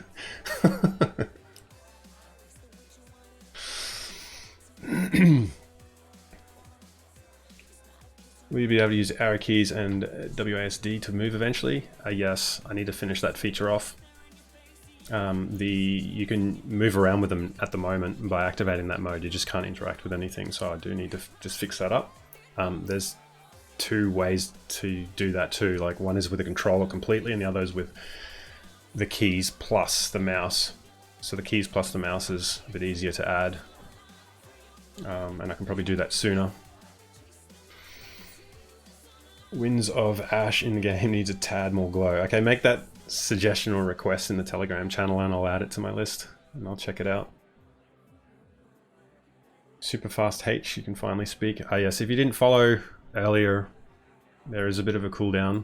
Will you be able to use arrow keys and WASD to move eventually? Yes, I need to finish that feature off. You can move around with them at the moment by activating that mode. You just can't interact with anything, so I do need to just fix that up. There's 2 ways to do that too. Like, one is with the controller completely, and the other is with the keys plus the mouse. So the keys plus the mouse is a bit easier to add, and I can probably do that sooner. Winds of Ash in the game needs a tad more glow. Okay, make that suggestion or request in the Telegram channel and I'll add it to my list and I'll check it out. Superfast H, you can finally speak. Yes, if you didn't follow earlier, there is a bit of a cooldown,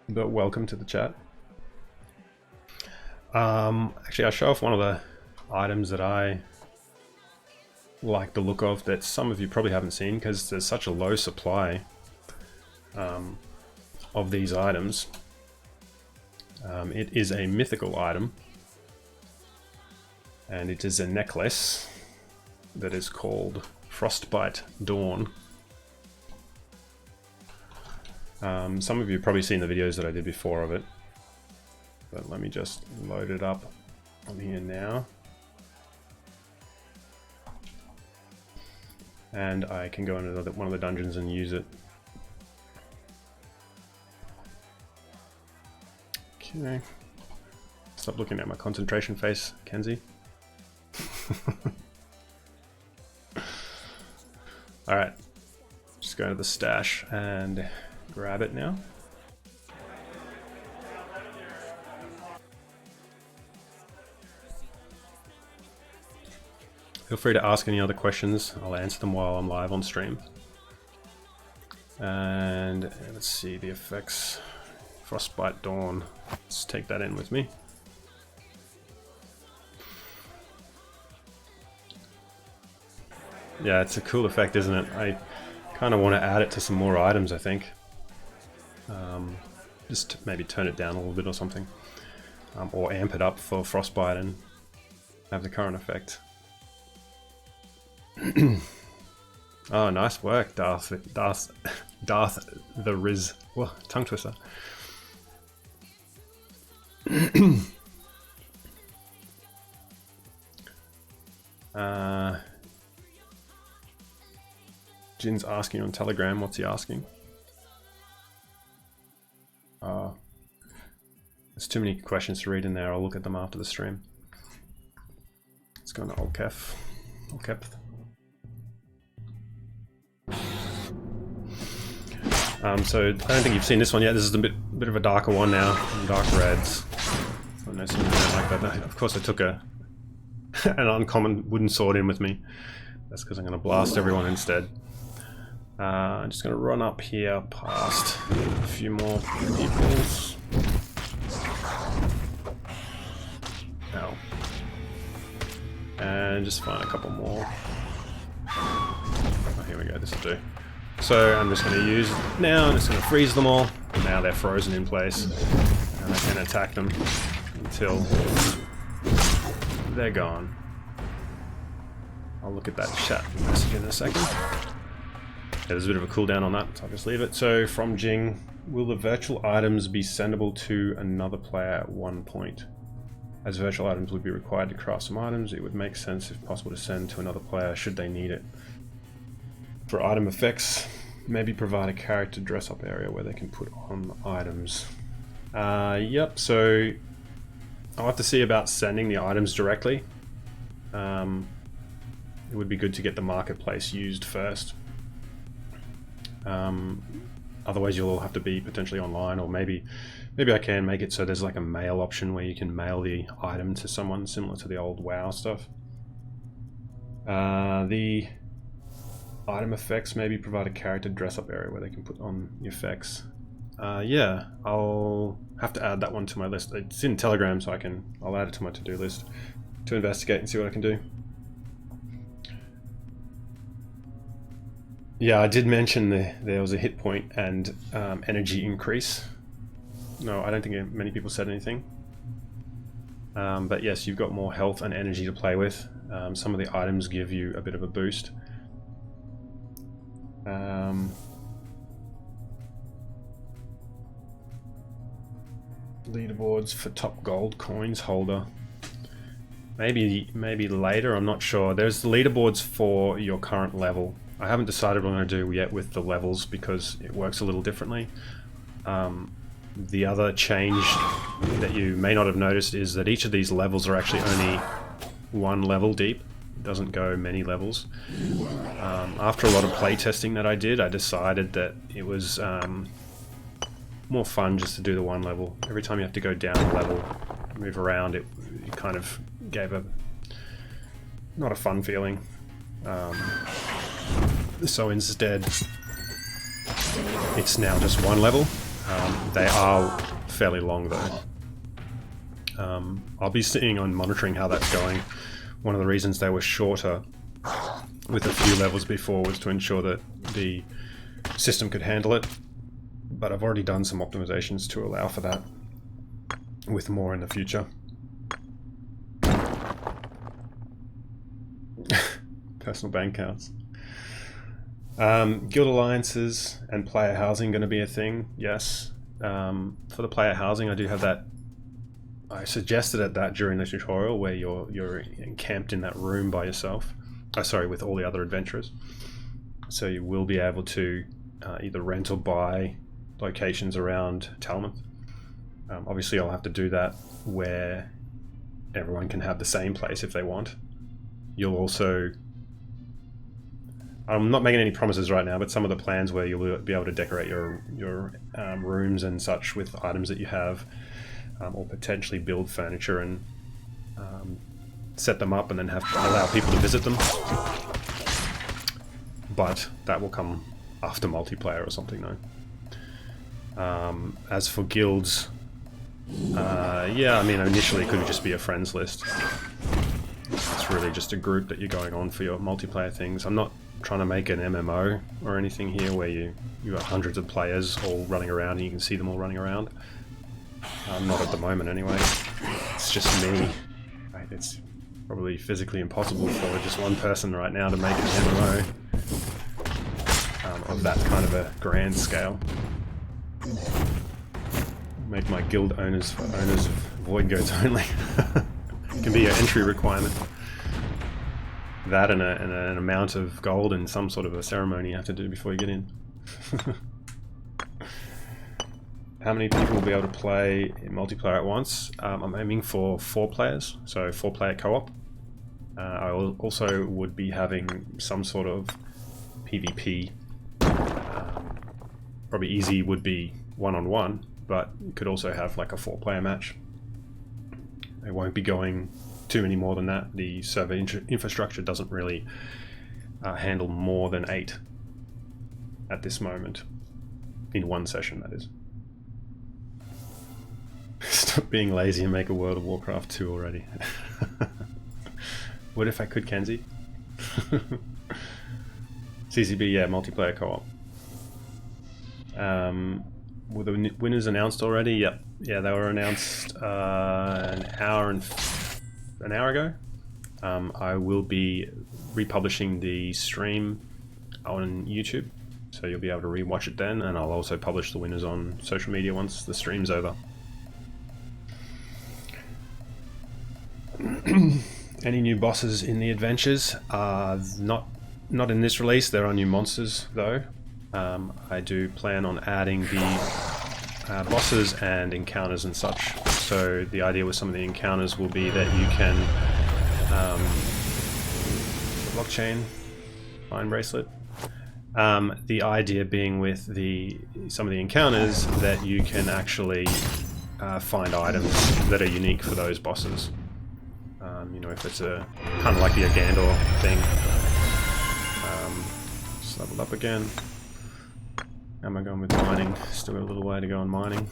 but welcome to the chat. Actually, I'll show off one of the items that I like the look of that some of you probably haven't seen because there's such a low supply of these items. It is a mythical item and it is a necklace that is called Frostbite Dawn. Some of you have probably seen the videos that I did before of it, but let me just load it up on here now. And I can go into one of the dungeons and use it. Okay. Stop looking at my concentration face, Kenzie. Alright. Just go to the stash and grab it now. Feel free to ask any other questions. I'll answer them while I'm live on stream. And let's see the effects. Frostbite Dawn. Let's take that in with me. Yeah, it's a cool effect, isn't it? I kind of want to add it to some more items, I think. Just maybe turn it down a little bit or something. Or amp it up for Frostbite and have the current effect. Oh, nice work, Darth the Riz. Whoa, tongue twister. Jin's asking on Telegram. What's he asking? There's too many questions to read in there. I'll look at them after the stream. Let's go into Olkef. So I don't think you've seen this one yet. This is a bit of a darker one now. Dark reds. I know some of you don't like that. Of course I took an uncommon wooden sword in with me. That's because I'm going to blast everyone instead. I'm just going to run up here past a few more peoples. Ow. And just find a couple more. Oh, here we go, this will do. So I'm just going to use it now, I'm just going to freeze them all. And now they're frozen in place. And I can attack them until they're gone. I'll look at that chat message in a second. Yeah, there's a bit of a cooldown on that, so I'll just leave it. So from Jing, will the virtual items be sendable to another player at one point? As virtual items would be required to craft some items, it would make sense if possible to send to another player should they need it. For item effects, maybe provide a character dress-up area where they can put on items. Yep, so I'll have to see about sending the items directly. It would be good to get the marketplace used first. Otherwise you'll all have to be potentially online, or maybe I can make it so there's like a mail option where you can mail the item to someone, similar to the old WoW stuff. The item effects, maybe provide a character dress-up area where they can put on the effects. Yeah, I'll have to add that one to my list. It's in Telegram, so I'll add it to my to-do list to investigate and see what I can do. Yeah, I did mention there was a hit point and energy increase. No, I don't think many people said anything. But yes, you've got more health and energy to play with. Some of the items give you a bit of a boost. Leaderboards for top gold coins holder. Maybe later, I'm not sure. There's the leaderboards for your current level. I haven't decided what I'm going to do yet with the levels because it works a little differently. The other change that you may not have noticed is that each of these levels are actually only one level deep. It doesn't go many levels. After a lot of playtesting that I did, I decided that it was more fun just to do the one level. Every time you have to go down a level, move around, it kind of gave not a fun feeling. So instead, it's now just one level. They are fairly long though. I'll be sitting on monitoring how that's going. One of the reasons they were shorter with a few levels before was to ensure that the system could handle it. But I've already done some optimizations to allow for that, with more in the future. Personal bank accounts. Guild alliances and player housing going to be a thing, yes. For the player housing, I do have that. I suggested that during the tutorial where you're encamped in that room by yourself. Sorry, with all the other adventurers. So you will be able to either rent or buy locations around Talmouth. Obviously, I'll have to do that where everyone can have the same place if they want. You'll also... I'm not making any promises right now, but some of the plans where you'll be able to decorate your rooms and such with items that you have, or potentially build furniture and set them up and then allow people to visit them. But that will come after multiplayer or something, though. As for guilds, yeah, I mean, initially it could just be a friends list. It's really just a group that you're going on for your multiplayer things. I'm not trying to make an MMO or anything here where you got hundreds of players all running around and you can see them all running around. Not at the moment anyway. It's just me. It's probably physically impossible for just one person right now to make an MMO of that kind of a grand scale. Make my guild owners for owners of Void Goats only. Can be an entry requirement. That and an amount of gold and some sort of a ceremony you have to do before you get in. How many people will be able to play in multiplayer at once? I'm aiming for 4 players, so 4-player co-op. I also would be having some sort of PvP. Probably easy would be one-on-one, but you could also have like a 4-player match. It won't be going too many more than that. The server infrastructure doesn't really handle more than 8 at this moment. In one session, that is. Stop being lazy and make a World of Warcraft 2 already. What if I could, Kenzie? CCB, yeah, multiplayer co-op. Were the winners announced already? Yep. Yeah, they were announced an hour ago. I will be republishing the stream on YouTube, so you'll be able to rewatch it then, and I'll also publish the winners on social media once the stream's over. Any new bosses in the adventures? Not in this release. There are new monsters though. I do plan on adding the bosses and encounters and such. So the idea with some of the encounters will be that you can blockchain mind bracelet. The idea being with some of the encounters that you can actually find items that are unique for those bosses. You know, if it's a kind of like the Agandor thing. Just leveled up again. How am I going with mining? Still got a little way to go on mining.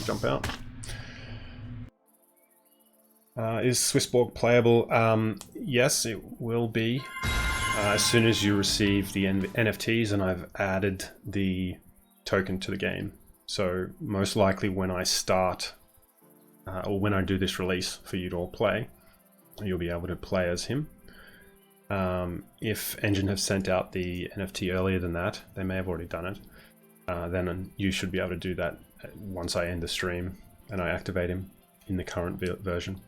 Jump out. Is Swissborg playable? Yes, it will be. As soon as you receive the NFTs, and I've added the token to the game. So most likely when I start, or when I do this release for you to all play, you'll be able to play as him. If Engine have sent out the NFT earlier than that, they may have already done it, then you should be able to do that once I end the stream and I activate him in the current version.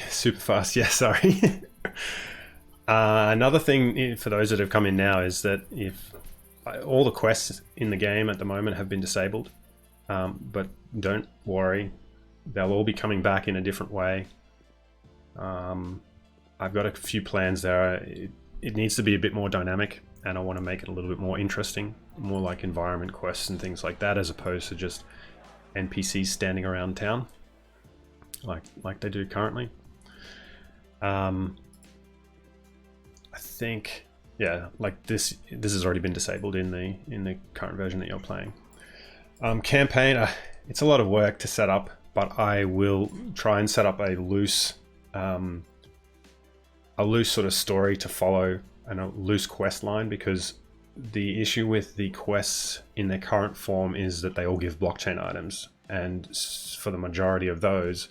Super fast, yeah, sorry. Another thing for those that have come in now is that if all the quests in the game at the moment have been disabled, but don't worry, they'll all be coming back in a different way. I've got a few plans there. It needs to be a bit more dynamic, and I want to make it a little bit more interesting, more like environment quests and things like that, as opposed to just NPCs standing around town like they do currently. I think, yeah, like this has already been disabled in the current version that you're playing. Campaign, it's a lot of work to set up, but I will try and set up a loose sort of story to follow and a loose quest line, because the issue with the quests in their current form is that they all give blockchain items, and for the majority of those,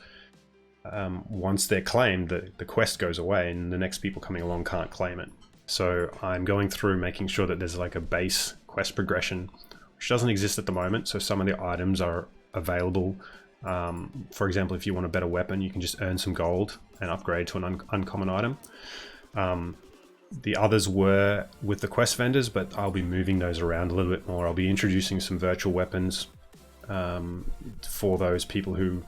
once they're claimed, the quest goes away and the next people coming along can't claim it. So I'm going through making sure that there's like a base quest progression, which doesn't exist at the moment. So some of the items are available. For example, if you want a better weapon, you can just earn some gold and upgrade to an uncommon item. The others were with the quest vendors, but I'll be moving those around a little bit more. I'll be introducing some virtual weapons for those people who,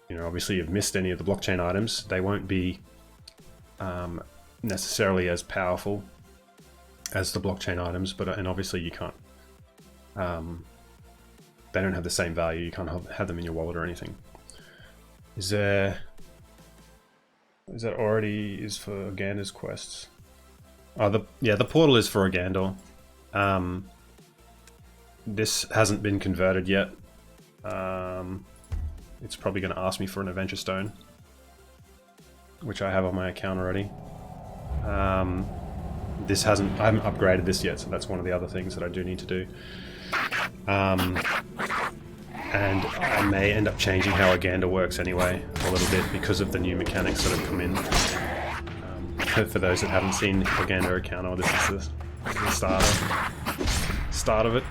you know, obviously have missed any of the blockchain items. They won't be necessarily as powerful as the blockchain items, and obviously you can't. They don't have the same value. You can't have them in your wallet or anything. Is that already is for Agandor's quests? Oh, the portal is for Agandor. This hasn't been converted yet. It's probably going to ask me for an adventure stone, which I have on my account already. I haven't upgraded this yet, so that's one of the other things that I do need to do. And I may end up changing how Agandor works anyway, a little bit, because of the new mechanics that have come in. For those that haven't seen Agandor Encounter, this is the start of it.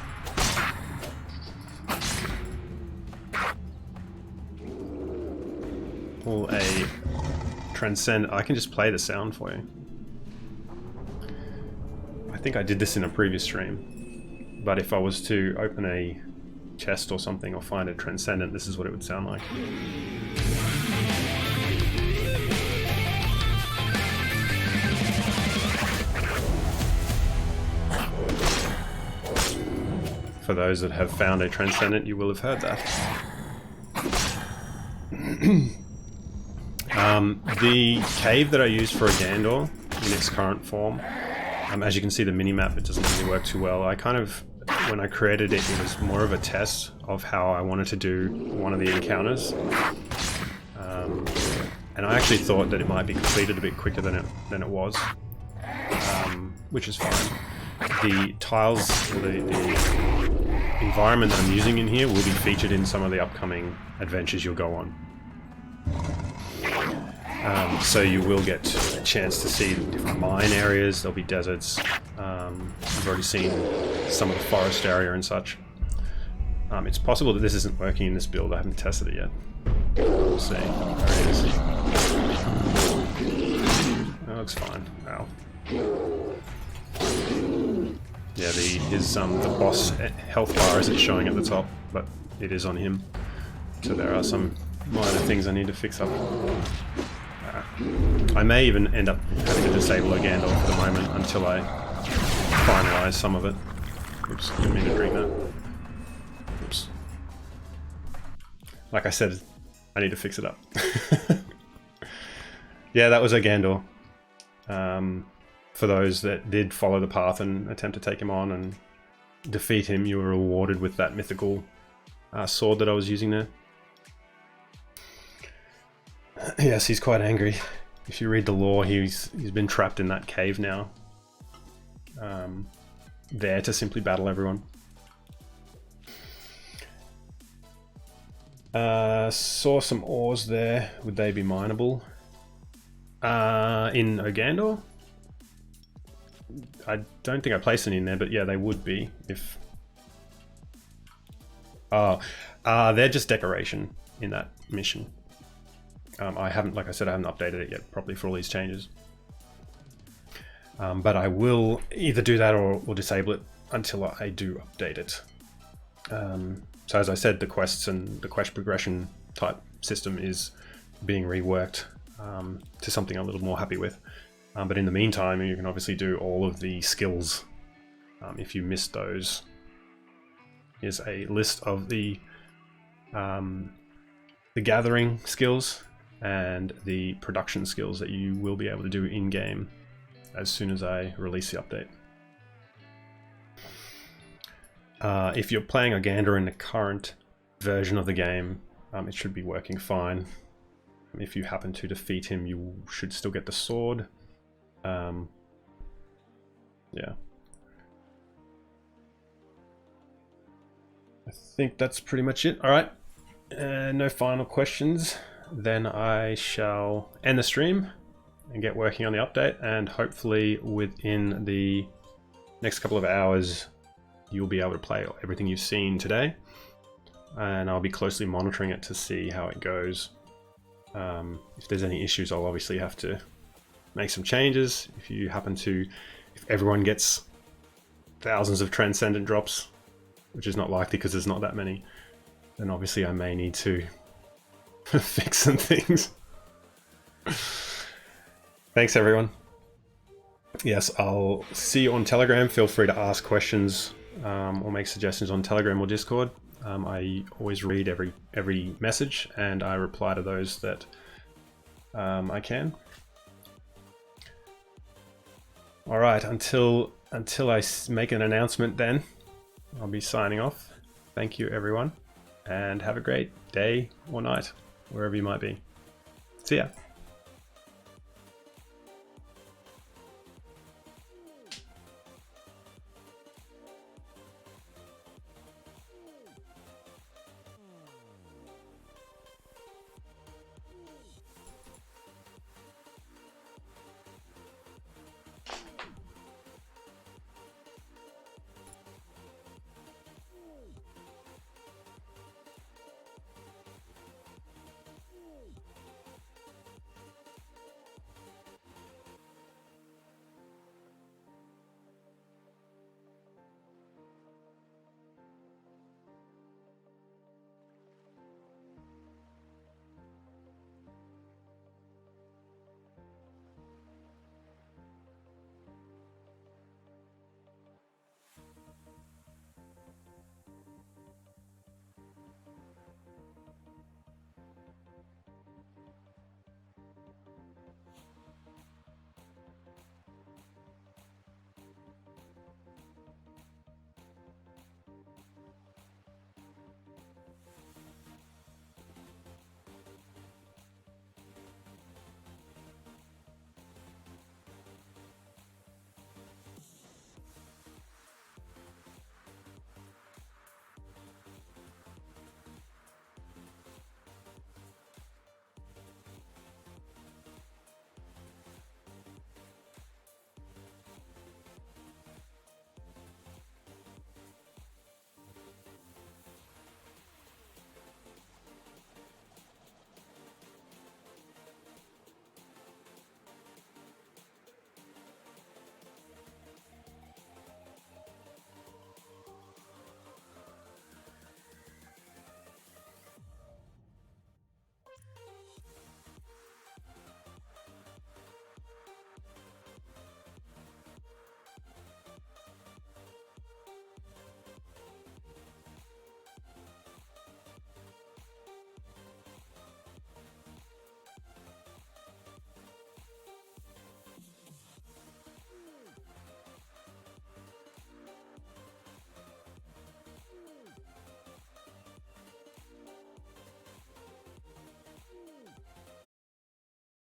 Pull a transcend. I can just play the sound for you. I think I did this in a previous stream, but if I was to open a chest or something or find a transcendent, this is what it would sound like. For those that have found a transcendent, you will have heard that. The cave that I used for Agandor in its current form, as you can see the minimap, it doesn't really work too well. When I created it, it was more of a test of how I wanted to do one of the encounters. And I actually thought that it might be completed a bit quicker than it was, which is fine. The tiles, the environment that I'm using in here will be featured in some of the upcoming adventures you'll go on. So you will get a chance to see different mine areas. There'll be deserts. You've already seen some of the forest area and such. It's possible that this isn't working in this build. I haven't tested it yet. We'll see. There it is. Oh, looks fine. Wow. Yeah, the boss health bar isn't showing at the top, but it is on him. So there are some minor things I need to fix up. I may even end up having to disable a Gandalf for the moment until I finalize some of it. Oops, didn't mean to drink that. Oops. Like I said, I need to fix it up. Yeah, that was a Gandalf. For those that did follow the path and attempt to take him on and defeat him, you were rewarded with that mythical sword that I was using there. Yes, he's quite angry. If you read the lore, he's been trapped in that cave now. There to simply battle everyone. Saw some ores there. Would they be mineable? In Ogandor? I don't think I placed any in there, but yeah, they would be if... Oh, they're just decoration in that mission. I haven't, like I said, I haven't updated it yet properly for all these changes. But I will either do that or disable it until I do update it. So as I said, the quests and the quest progression type system is being reworked to something I'm a little more happy with. But in the meantime, you can obviously do all of the skills if you missed those. Here's a list of the gathering skills and the production skills that you will be able to do in-game as soon as I release the update. If you're playing Ogandor in the current version of the game, it should be working fine. If you happen to defeat him, you should still get the sword. Yeah. I think that's pretty much it. All right. No final questions. Then I shall end the stream and get working on the update, and hopefully within the next couple of hours you'll be able to play everything you've seen today, and I'll be closely monitoring it to see how it goes. If there's any issues, I'll obviously have to make some changes. If everyone gets thousands of Transcendent drops, which is not likely because there's not that many, then obviously I may need to fix some things. Thanks everyone. Yes, I'll see you on Telegram. Feel free to ask questions or make suggestions on Telegram or Discord. I always read every message and I reply to those that I can. All right, until I make an announcement, then I'll be signing off. Thank you everyone, and have a great day or night wherever you might be. See ya.